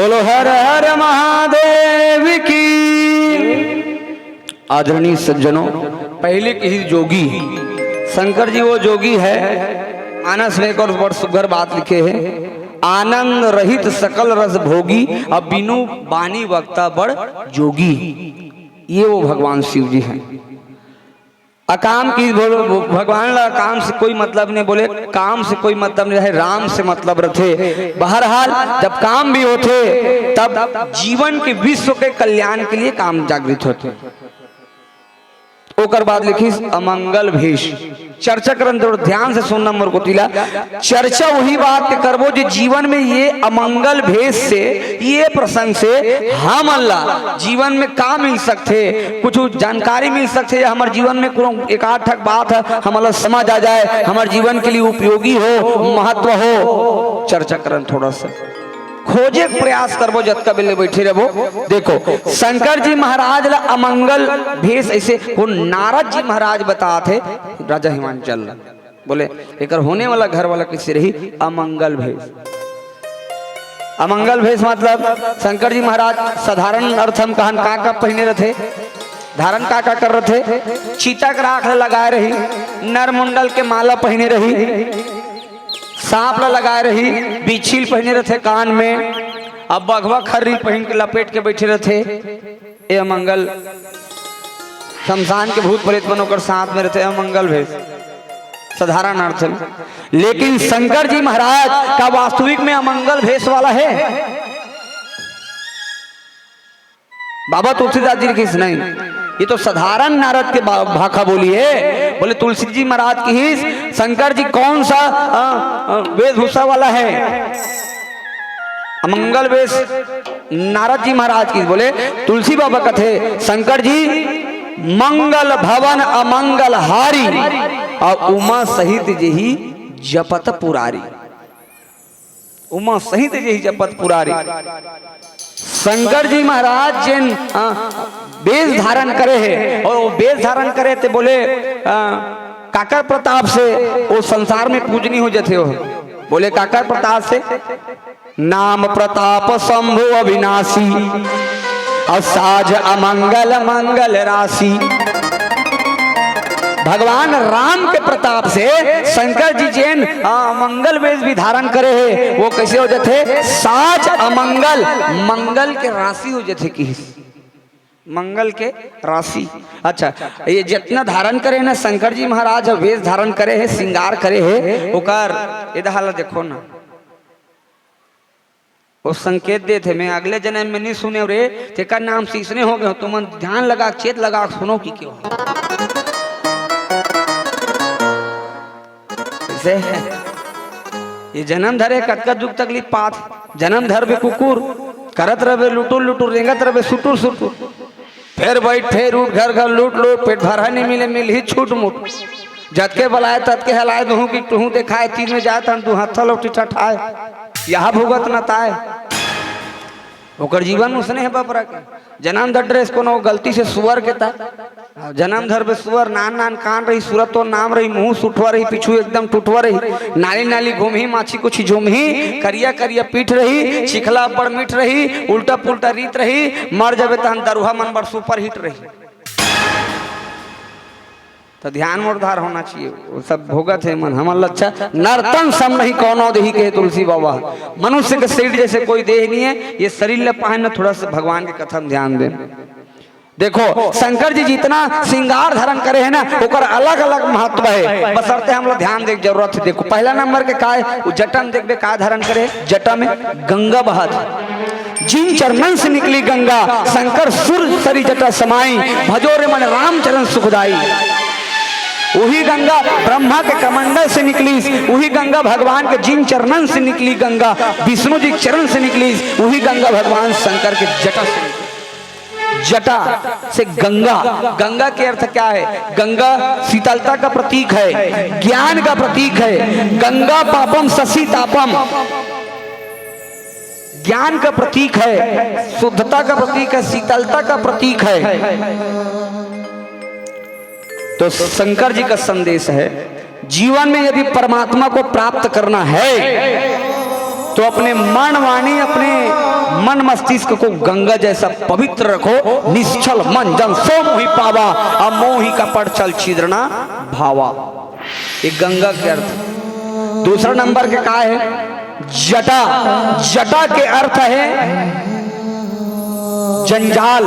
बोलो हर हर महादेव की। आदरणीय सज्जनों, पहले के ही जोगी शंकर जी वो जोगी है। मानस में एक और बड़ सुघर बात लिखे है, आनंद रहित सकल रस भोगी, अब बिनु बानी वक्ता बड़ जोगी। ये वो भगवान शिव जी हैं। अकाम की बोलो, भगवान ला काम से कोई मतलब नहीं, बोले काम से कोई मतलब नहीं है, राम से मतलब रखे। बहरहाल जब काम भी होते तब जीवन के विश्व के कल्याण के लिए काम जागृत होते। ओकर बाद लिखी अमंगल भेष। चर्चा करन तो ध्यान से सुनना मोर को तिला। चर्चा वही बात के करबो जो जीवन में ये अमंगल भेष से, ये प्रसंग से हम अल्लाह जीवन में का मिल सकते, कुछ जानकारी मिल सकते है, हमारे जीवन में कोनो एक आठ ठक बात है हमारा समझ आ जाए, हमारे जीवन के लिए उपयोगी हो, महत्व हो। चर्चा करन थोड़ा सा खोजे प्रयास करबो जतका बेले बैठे रहो। देखो शंकर जी महाराज ला अमंगल भेष ऐसे वो नारद जी महाराज बताते राजा हिमांचल, बोले एक होने वाला घर वाला किसी रही अमंगल भेष। अमंगल भेष मतलब शंकर जी महाराज साधारण अर्थ हम कहन का पहने रहे, धारण का कर रहे थे, चीता के राख लगाए रही, नरमुंडल के माला पहने रही, सांप ला लगाए रही, बिछिल पहने रहते कान में, अब बघवा खर्री पहन के लपेट के बैठे रहते। ये अमंगल शमशान के भूत प्रेत बनोकर साथ में रहते, अमंगल भेष साधारण अर्थ में। लेकिन शंकर जी महाराज का वास्तविक में अमंगल भेष वाला है। बाबा तुलसीदास जी की नहीं, ये तो साधारण नारद के भाखा बोली है। बोले तुलसी जी महाराज की ही शंकर जी कौन सा वेशभूषा वाला है, अमंगल वेश नारद जी महाराज की। बोले तुलसी बाबा कथे शंकर जी मंगल भवन अमंगल हारी, और उमा सहित जही जपत पुरारी। उमा सहित जही जपत पुरारी। शंकर जी महाराज जिन वेश धारण करे है, और वो वेश धारण करे थे बोले काकर प्रताप से वो संसार में पूजनी हो जाते हो। बोले काकर प्रताप से, नाम प्रताप शंभु अविनाशी, और साज अमंगल मंगल राशि। भगवान राम के प्रताप से शंकर जी जैन मंगल वेश भी धारण करे है, वो कैसे हो जाते, साज अमंगल, मंगल के राशि हो जाते कि मंगल के राशि। अच्छा, ये जितना धारण करे ना शंकर जी महाराज वेश धारण करे है, श्रृंगार करे है, ओकर इधर देखो ना, वो संकेत दे थे मैं अगले जन्म में नहीं सुने रे, तेका नाम सीसने हो गए, तुम ध्यान लगा चेत लगा सुनो की क्यों ये जन्म धरे कटका दुख तकलीफ पात, जन्म धर बे कुकुर करत रहे लुटुर लुटुर रेंगत रहे सुटुर सुटुर, फिर बैठ फिर उठ घर घर लूट लूट, पेट भरा नहीं मिले मिल ही छूट मुट, जतके बलाए ततके हलाए दूँ की टूँ दिखाए, तीन में जाए तन तू हत्था लोटी ठठाए, यहाँ भुगत न ताए। ओकर जीवन उसने है बापरा के जन्म धर ड्रेस कोनो गलती से सुअर के था, जन्म धर बे सुअर नान नान कान रही, सूरत तो नाम रही, मुंह सुठवा रही, पीछू एकदम टूटवा रही, नाली नाली घूमही, माछी कुछ झूमही, करिया करिया पीठ रही, चिखला बड़ मीठ रही, उल्टा पुल्टा रीत रही, मर जाबे तहन दरुहा मन बड़ सुपर हिट रही। तो ध्यान मोरधार होना चाहिए, वो सब भोगत है मन हमारा अच्छा नर्तन सम नहीं कौनो देही के तुलसी बाबा। मनुष्य के शरीर जैसे कोई देह नहीं है, ये शरीर ले पाए थोड़ा सा भगवान के कथन ध्यान दें। देखो शंकर जी जितना श्रृंगार धारण करे है ना, ओकर अलग अलग महत्व है, बसरते हम लोग ध्यान दे जरूरत है। देखो पहला नंबर के का है, जटा में देखबे का धारण करे, जटा में गंगा बहत, जिन चरणन से निकली गंगा, शंकर सुर सरी जटा समाई, भजोरे मन राम चरण सुखदाई। वही गंगा ब्रह्मा के कमंडल से निकली, वही गंगा भगवान के जिन चरणन से निकली गंगा, विष्णु जी चरण से निकली, वही गंगा भगवान शंकर के जटा से निकली। जटा से गंगा, गंगा के अर्थ क्या है, गंगा शीतलता का प्रतीक है, ज्ञान का प्रतीक है, गंगा पापम शशि तापम, ज्ञान का प्रतीक है, शुद्धता का प्रतीक है, शीतलता का प्रतीक है। तो शंकर जी का संदेश है, जीवन में यदि परमात्मा को प्राप्त करना है तो अपने मन वाणी, अपने मन मस्तिष्क को गंगा जैसा पवित्र रखो। निश्चल मन जन सो मोहि पावा, अब मोहि का पड़ चल छिद्रना भावा। ये गंगा के अर्थ। दूसरा नंबर के का है? जटा। जटा के अर्थ है जंजाल।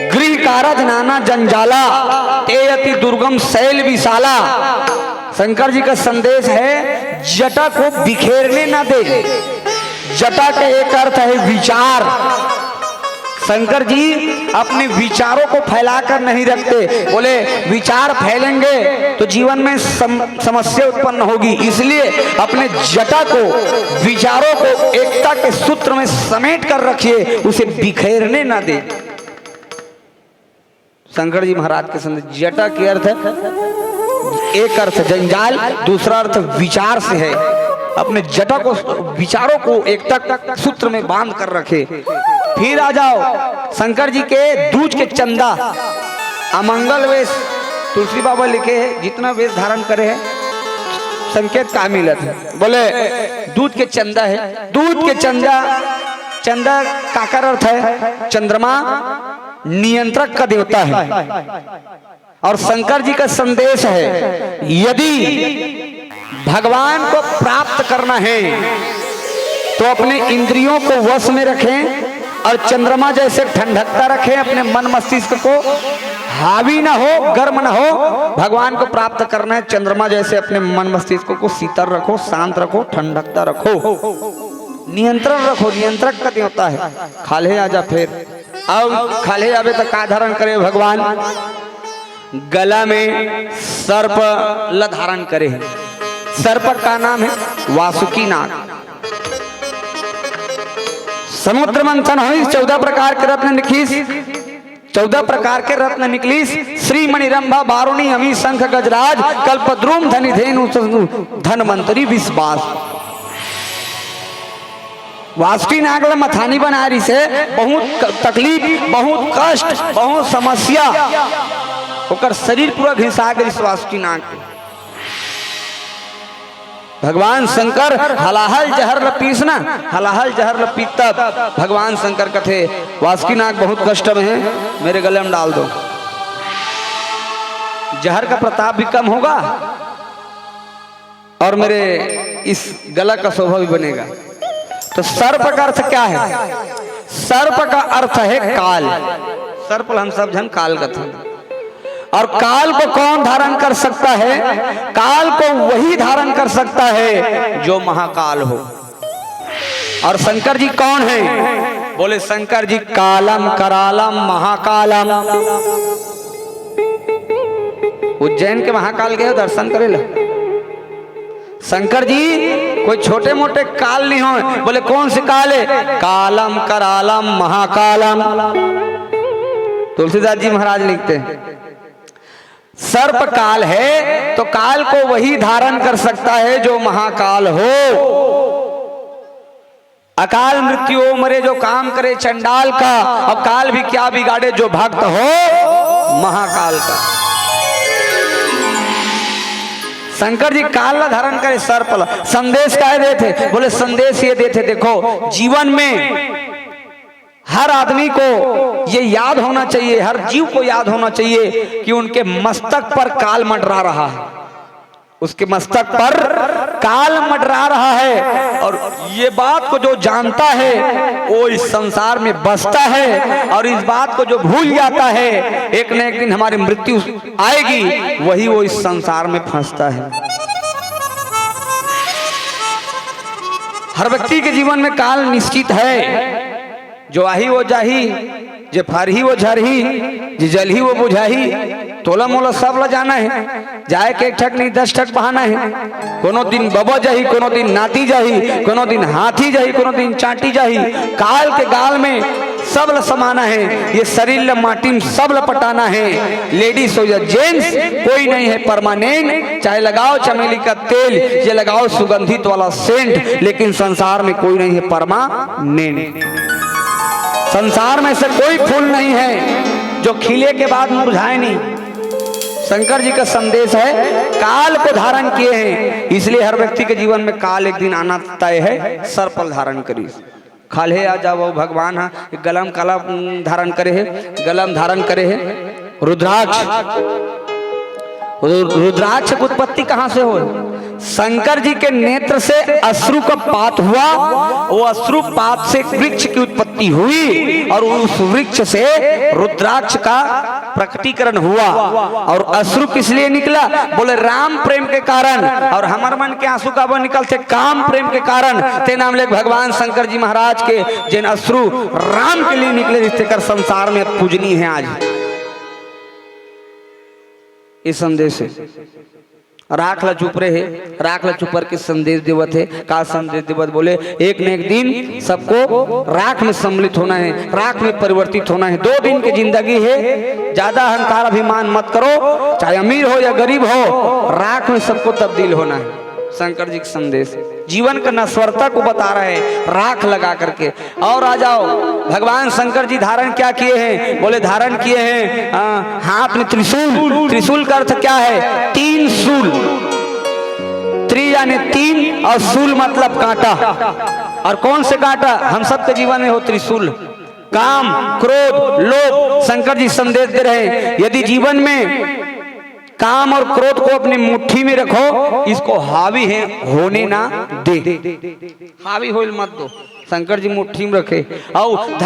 गृह कारज नाना जंजाला, ते अति दुर्गम शैल विशाला। शंकर जी का संदेश है जटा को बिखेरने ना दे। जटा का एक अर्थ है विचार। शंकर जी अपने विचारों को फैलाकर नहीं रखते। बोले विचार फैलेंगे तो जीवन में समस्या उत्पन्न होगी, इसलिए अपने जटा को, विचारों को एकता के सूत्र में समेट कर रखिए, उसे बिखेरने ना दे। शंकर जी महाराज के संदेश। जटा के अर्थ है, एक अर्थ जंजाल, दूसरा अर्थ विचार से है। अपने जटा को, विचारों को एकता सूत्र में बांध कर रखे। फिर आ जाओ शंकर जी के दूज के चंदा, अमंगल वेश तुलसी बाबा लिखे है, जितना वेश धारण करे है संकेत का मिलत है। बोले दूध के चंदा है। दूध के चंदा, चंदा का अर्थ है चंद्रमा नियंत्रक का देवता है। और शंकर जी का संदेश है यदि भगवान को प्राप्त करना है तो अपने इंद्रियों को वश में रखें और चंद्रमा जैसे ठंडकता रखें। अपने मन मस्तिष्क को हावी ना हो, गर्म ना हो। भगवान को प्राप्त करना है, चंद्रमा जैसे अपने मन मस्तिष्क को शीतल रखो, शांत रखो, ठंडकता रखो, नियंत्रण रखो। नियंत्रक का देवता है। खाले आजा। फिर अब खाले आवे तो का धारण करे भगवान? गला में सर्प ल धारण करे। सर्प का नाम है वासुकी नाग। समुद्र मंथन हुई, 14 प्रकार के रत्न निकलीस। 14 प्रकार के रत्न निकलीस। श्रीमणि रंभा बारुणी अमी शंख गजराज, कल्पद्रुम धनि धेनु धनवंतरी विश्वास। वासुकी नाग मथानी बना रही से बहुत तकलीफ, बहुत कष्ट, बहुत समस्या, ओकर शरीर पूरा घिसा गई वासुकी नाग। भगवान शंकर हलाहल जहर लपीसना, हलाहल जहर लपी तब भगवान शंकर कथे वासुकी नाग बहुत कष्ट में है, मेरे गले में डाल दो। जहर का प्रताप भी कम होगा और मेरे इस गला का शोभा भी बनेगा। तो सर्प का अर्थ क्या है? सर्प का अर्थ है काल। सर्प हम सब जन काल कथन। और काल को कौन धारण कर सकता है? काल को वही धारण कर सकता है जो महाकाल हो। और शंकर जी कौन है? बोले शंकर जी कालम करालम महाकालम। उज्जैन के महाकाल गए दर्शन करे ला। शंकर जी कोई छोटे मोटे काल नहीं हो। बोले कौन से काल है? कालम करालम महाकालम। तुलसीदास जी महाराज लिखते हैं सर्प काल है तो काल को वही धारण कर सकता है जो महाकाल हो। अकाल मृत्यु मरे जो काम करे चंडाल का, अब काल भी क्या बिगाड़े जो भक्त हो महाकाल का। शंकर जी काल ला धारण करे, सर्प ला। संदेश क्या देते? बोले संदेश ये देते, देखो जीवन में हर आदमी को ये याद होना चाहिए, हर जीव को याद होना चाहिए कि उनके मस्तक पर काल मंडरा रहा है। उसके मस्तक पर काल मंडरा रहा है और ये बात को जो जानता है वो इस संसार में बसता है। और इस बात को जो भूल जाता है, एक न एक दिन हमारी मृत्यु आएगी, वही वो इस संसार में फंसता है। हर व्यक्ति के जीवन में काल निश्चित है। जो आही वो जाही, जे फरही वो झरही, जे जलही वो बुझाही। तोला मोला सब ला जाना है, जाए के एक ठक नहीं 10 ठक बहाना है। कोनो दिन बबा जाही, कोनो दिन नाती जाही, कोनो दिन हाथी जाही, कोनो दिन चाटी जाही। काल के गाल में सब ला समाना है। ये शरीर ला माटी में सब ला पटाना है। लेडीज हो या जेंट्स कोई नहीं है परमानेंट। चाहे लगाओ चमेली का तेल, ये लगाओ सुगंधित वाला सेंट, लेकिन संसार में कोई नहीं है परमानेंट। संसार में से कोई फूल नहीं है जो खिले के बाद मुरझाए नहीं। शंकर जी का संदेश है काल को धारण किए हैं, इसलिए हर व्यक्ति के जीवन में काल एक दिन आना तय है। सर्प धारण करी। खाले आ जाओ भगवान हा गलम काला धारण करे है, गलम धारण करे है रुद्राक्ष। रुद्राक्ष की उत्पत्ति कहाँ से हो? शंकर जी के नेत्र से अश्रु का पात हुआ, वो अश्रुपात से वृक्ष की उत्पत्ति हुई और उस वृक्ष से रुद्राक्ष का प्रकटीकरण हुआ। और अश्रु किस लिए निकला? बोले राम प्रेम के कारण। और हमारे मन के आंसू का वो निकलते काम प्रेम के कारण। ते नाम ले भगवान शंकर जी महाराज के जिन अश्रु राम के लिए निकले, जिससे कर संसार में पूजनीय है आज। इस संदेश है राख ला चुप रहे, राख ला चुपर के संदेश देवत है। का संदेश देवत? बोले एक न एक दिन सबको राख में सम्मिलित होना है, राख में परिवर्तित होना है। 2 दिन की जिंदगी है, ज्यादा अहंकार अभिमान मत करो, चाहे अमीर हो या गरीब हो, राख में सबको तब्दील होना है। शंकर जी का संदेश जीवन का नश्वरता को बता रहे हैं राख लगा करके। और आ जाओ भगवान शंकर जी धारण क्या किए हैं? बोले धारण किए हैं हाथ में त्रिशूल। त्रिशूल का अर्थ क्या है? 3 शूल। त्रि यानी 3 और शूल मतलब कांटा। और कौन से कांटा? हम सबके जीवन में हो त्रिशूल। काम, क्रोध, लोभ। शंकर जी संदेश दे रहे हैं यदि जीवन में काम और क्रोध को अपनी मुट्ठी में रखो, इसको हावी है होने ना दे। हावी हो मत दो, शंकर जी मुट्ठी में रखे। और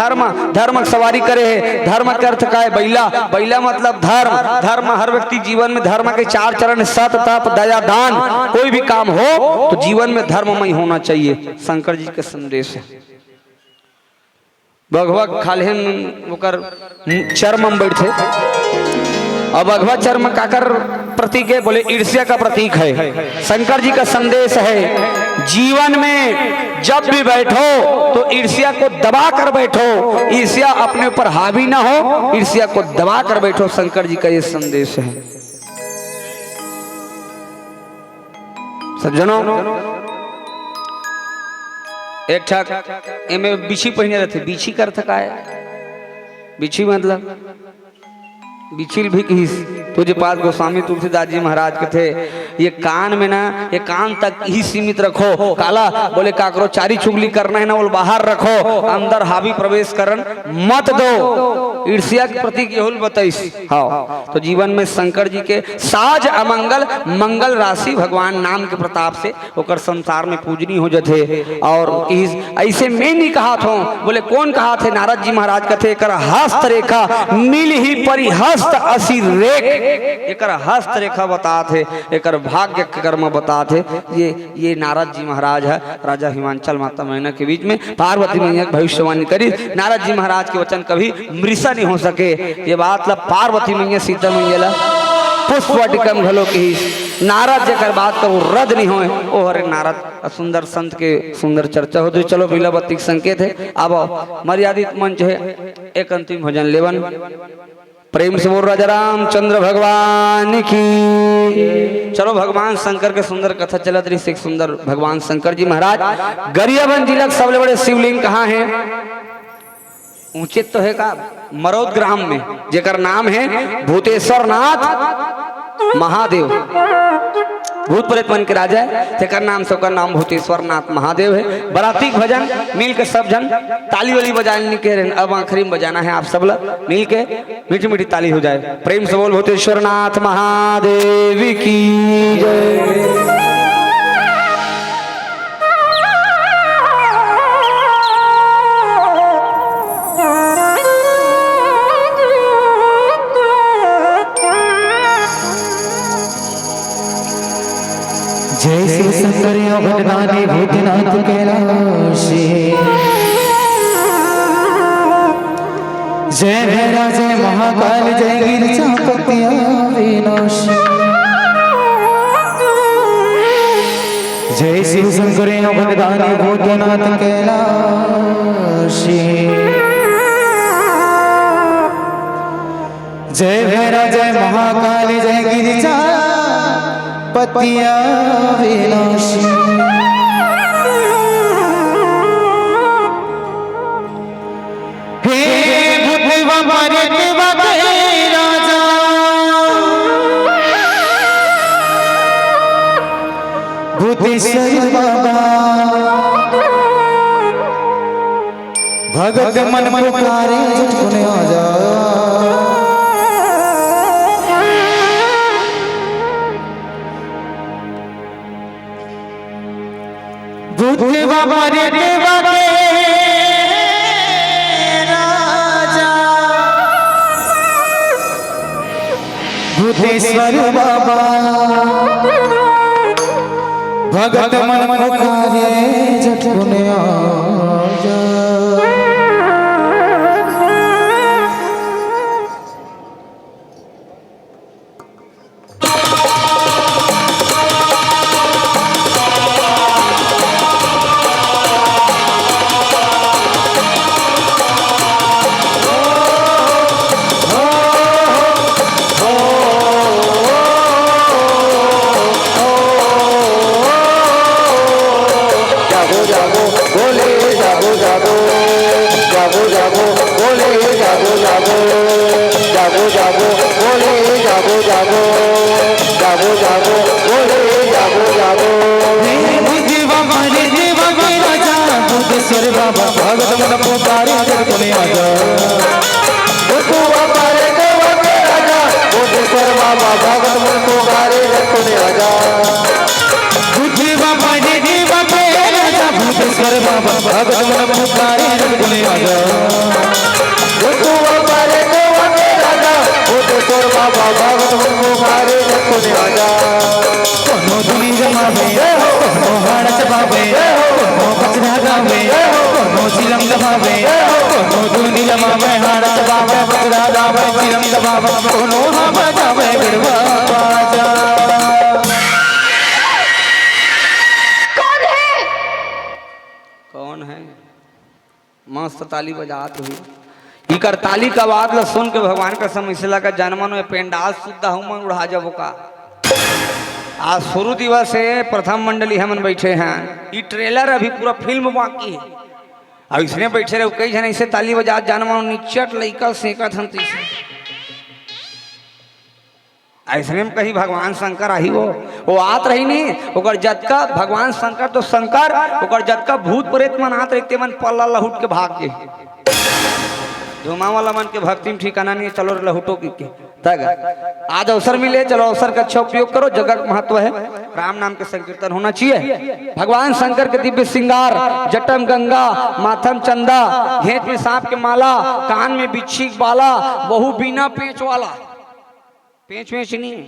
धर्म सवारी करे है। धर्म का अर्थ का है? बैला। बैला मतलब धर्म। धर्म हर व्यक्ति जीवन में धर्म के 4 चरण सत तप दया दान। कोई भी काम हो तो जीवन में धर्ममय होना चाहिए। शंकर जी का संदेश है। भगवत खालेन ओकर चर्म में बैठे और भगवत चर्म काकर प्रतीक है? बोले ईर्ष्या का प्रतीक है। शंकर जी का संदेश है जीवन में जब भी बैठो तो ईर्ष्या को दबा कर बैठो। ईर्ष्या अपने ऊपर हावी ना हो, ईर्ष्या को दबा कर बैठो। शंकर जी का ये संदेश है। सज्जनों एक ठक एमे बिछी पहने रहते। बिछी का अर्थ का है? बिछी मतलब बिछिल भी किस तुझे पास गोस्वामी तुलसीदास जी महाराज के थे। ये कान में ना, ये कान तक ही सीमित रखो। काला बोले काकरो चारी चुगली करना है ना, वो बाहर रखो, अंदर हावी प्रवेश करन मत दो। ईर्ष्या के प्रतीक यहुल बताइस। हाँ तो जीवन में शंकर जी के साज अमंगल मंगल राशि भगवान नाम के प्रताप से होकर संसार में पूजनी हो जाते। और ऐसे में नहीं कहा था। बोले कौन कहा थे? नारद जी महाराज का थे कर हस्त रेखा नील ही परिहस्त असी रेख। एक हस्त रेखा बताते, एक भाग्य कर्म बताते। ये नारद जी महाराज है। राजा हिमांचल माता मैना के बीच में पार्वती मैया भविष्यवाणी करी। नारद जी महाराज के वचन कभी मृषा नहीं हो सके। ये बात ला पार्वती मैया सीता मैया ला पुष्पवाटिकम घलो की नारद जकर बात करो रद्द नहीं होए। ओ हरे नारद सुंदर संत के सुंदर चर्चा हो। चलो बिलावती संकेत है। अब मर्यादित मंच है, एक अंतिम भजन लेवन। प्रेम से बोल राजा रामचंद्र भगवान की। चलो भगवान शंकर के सुंदर कथा चलत रही। एक सुंदर भगवान शंकर जी महाराज गरियाबंद जिला के सबसे बड़े शिवलिंग कहाँ है? ऊंचे तो है का मरौद ग्राम में, जेकर नाम है भूतेश्वर नाथ महादेव। भूत प्रेत मन के राजा है, तेकर नाम से नाम भूतेश्वर नाथ महादेव है। बराती भजन मिल के सब जन ताली वाली बजाने के रहे। अब आखिरी में बजाना है आप सब लोग मिल के मीठी मीठी ताली हो जाए। प्रेम से बोल भूतेश्वर नाथ महादेव की जय। जय शिव शंकर भगवानी भूतनाथ कैलाशी। जय भैरा जय महाकाल जय गिरिजापति अविनाशी। जय शिव शंकर भगवानी भूतनाथ कैलाशी। जय भैरा जय महाकाल जय गिरिजा पतिया विनाशी। हे भूतवा मरतवा के राजा, भूतेश्वर बाबा। भगत मन पुकारे झटकुने आजा बुद्धि बाबा रे देवा के राजा बुद्धेश्वर बाबा भगत मन पुकारे झटकुने आजा भगत मन पुकारे झटकुने आजा बुद्धेश्वर बाबा भगत मन पुकारे झटकुने आजा बुद्धि बाबा रे देवा के राजा बुद्धेश्वर बाबा भगत मन पुकारे झटकुने आजा बुद्धेश्वर बाबा भगत मन पुकारे झटकुने आजा कोनो दुनी जमावे कोनो हाड़ चबावे कोनो कचरा गावे कोनो चिलम दबावे कोनो दुनी जमावे हाड़ चबावे कचरा गावे चिलम दबावे कोनो हा बजावे गड़वा बाजा कौन है मस्त ताली बजात हुई इकर ताली का आवाज ला सुन के भगवान का समझ लगा जनमन में पेंडाल शुद्ध हूँ मन उड़ा जब का आज शुरू दिवस है प्रथम मंडली हमन बैठे हैं ये ट्रेलर अभी पूरा फिल्म बाकी है अब इसने बैठे रहे कई जन ऐसे ताली बजा जानवर निचट लइका सेकत हम तीसरे ऐसने में कहीं भगवान शंकर आई वो आत रही नहीं ओकर जतका भगवान शंकर तो शंकर ओकर जतका भूत प्रेत मन आत रहते मन पल्ला लहुट के भाग के धुमा वाला मन के भक्ति में ठिकाना नहीं चलो लहुटो के तक आज अवसर मिले चलो अवसर का अच्छा उपयोग करो जगह का महत्व है राम नाम के संकीर्तन होना चाहिए भगवान शंकर के दिव्य श्रृंगार जटम गंगा माथम चंदा घेंट में सांप के माला कान में बिच्छी बाला बहु बिना पेंच वाला पेंच वेच नहीं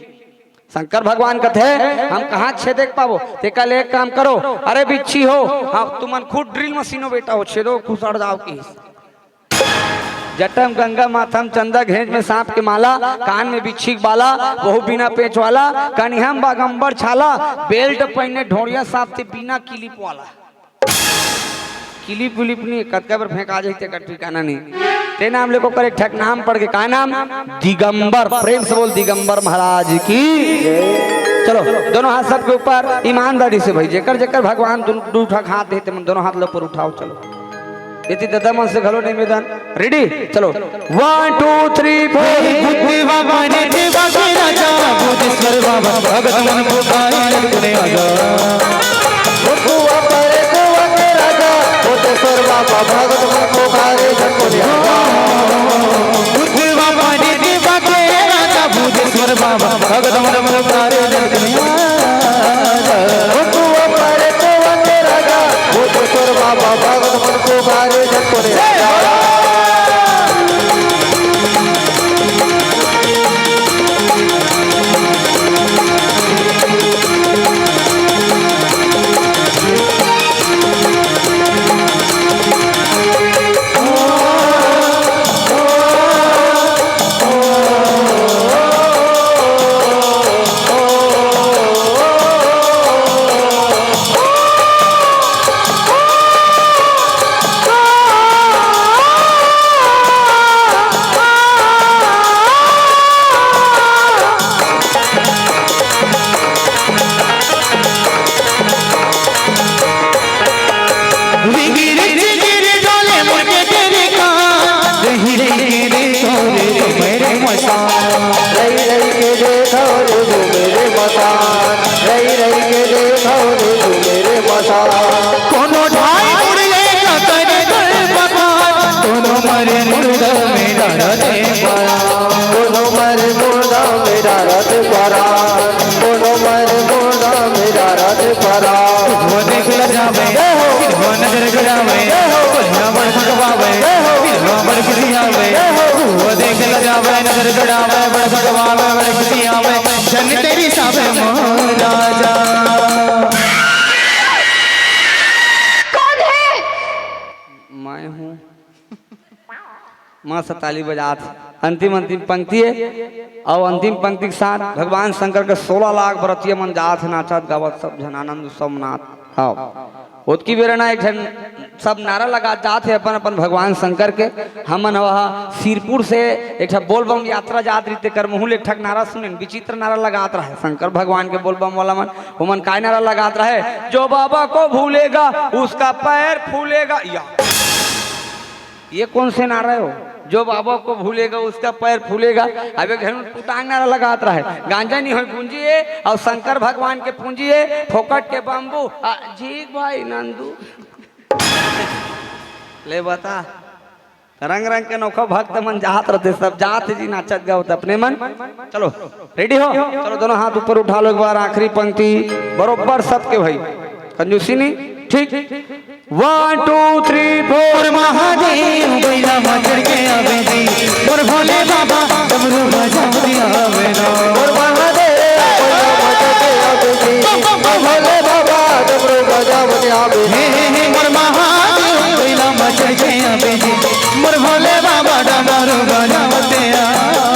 शंकर भगवान कहते हैं हम कहाँ छेदेक पावो ते कल एक काम करो अरे बिच्छी हो हाँ तुम खुद ड्रिल मशीनो बेटा हो छेदो खुसड़ जाओ की जटम गंगा माथम चंदा घेंच में सांप के माला कान में बिच्छी बाला बहु बिना पेच वाला कनिहम बागंबर छाला बेल्ट पहने ढोड़िया सांप ते बिना किलिप वाला किलिप विलिप नहीं कतका पर फेंका जाते का ठिकाना नहीं ते नाम लेको करे ठक नाम पढ़ के का नाम दिगंबर प्रेम से बोल दिगंबर महाराज की चलो दोनों हाथ सबके ऊपर ईमानदारी से भाई जेकर जेकर भगवान दू ठक हाथ देते मन दोनों हाथ ऊपर उठाओ चलो इतनी दादा मन से घलो नहीं मैदान रेडी चलो 1 2 3 4 बुद्धि बाबा रे देवा के राजा बुद्धेश्वर बाबा भगत मन पुकारे झटकुने आजा बुद्धेश्वर बाबा भगत मन पुकारे झटकुने आजा बुद्धि बाबा रे देवा के राजा बुद्धेश्वर बाबा भगत मन पुकारे झटकुने आजा बुद्धेश्वर बाबा भगत मन पुकारे झटकुने आजा कोनो ढाई मुड़िए का करे कर बता नजर गड़ावे बढ़िया बड़ भगवावे दिलवा बड़ खिसियावे वो देख लगावे नजर गड़ावे बड़ भगवावे बड़ खिसियावे जन तेरी सावे महाराजा। कौन है? मैं हूँ। माँ सताली बजात अंतिम पंक्ति है और अंतिम पंक्ति के साथ भगवान शंकर के 16 लाख व्रतीय मन जात नाचत गावत सब जन आनंद सोमनाथ। हाँ उसकी बेरना एक जन सब नारा लगा जात है अपन अपन भगवान शंकर के। हमन वह सिरपुर से एक बोलबम यात्रा जात रीते कर मुँह ले ठक नारा सुने विचित्र नारा लगात रहे शंकर भगवान के बोलबम वाला मन। उमन काय नारा लगात रहे जो बाबा को भूलेगा उसका पैर फूलेगा। ये कौन से नारा हो जो बाबा को भूलेगा उसका पैर फूलेगा। अब घर में पुटांग नारा लगात रहा है गांजा नहीं हो पूंजिए और शंकर भगवान के पूंजिए फोकट के बम्बू जीक भाई नंदू ले बता रंग रंग के नौखा भक्त मन जात रहते सब जात जी नाचत गावत अपने मन। चलो रेडी हो चलो दोनों हाथ ऊपर उठा लो एक बार आखिरी पंक्ति बरोबर सबके भाई कंजूसी नहीं ठीक 1 2 3 4 महादेव बैला मचड़ के आवे जी और भोले बाबा डमरू बजा दिया आवे ना और महादेव बैला मचड़ के आवे जी भोले बाबा डमरू बजा दिया आवे हे मोर महादेव बैला मचड़ के आवे जी मोर भोले बाबा डमरू बजा दिया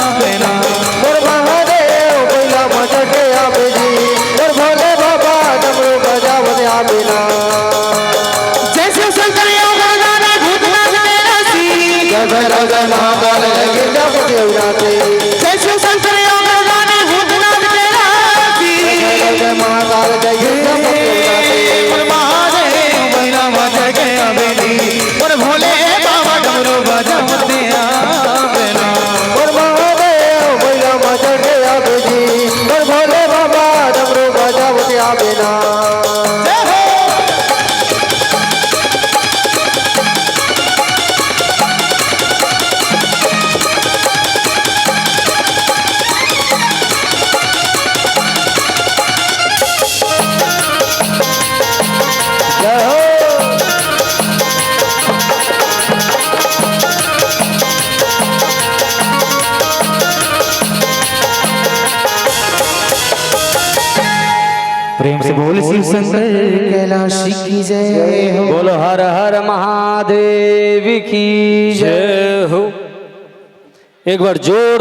आवे ना और महादेव बैला मचड़ के आवे जी और भोले बाबा डमरू बजा दिया आवे ना। जैसे शंकर योगदाना भूतनाथ मेरा सी जय महाकाल गिरजा पतियाते जैसे शंकर योगदाना भूतनाथ मेरा सी जय महाकाल जय गिरजा पतियाते और महादेव बैला मचड़ के आवे जी और भोले बाबा डमरू बजावते आवे ना और महादेव बैला मचड़ के आवे जी और भोले बाबा डमरू बजा दिया आवे ना। प्रेम से बोल शिव शंकर कैलाशी की जय हो बोलो हर हर महादेव की जय हो। एक बार जोरदार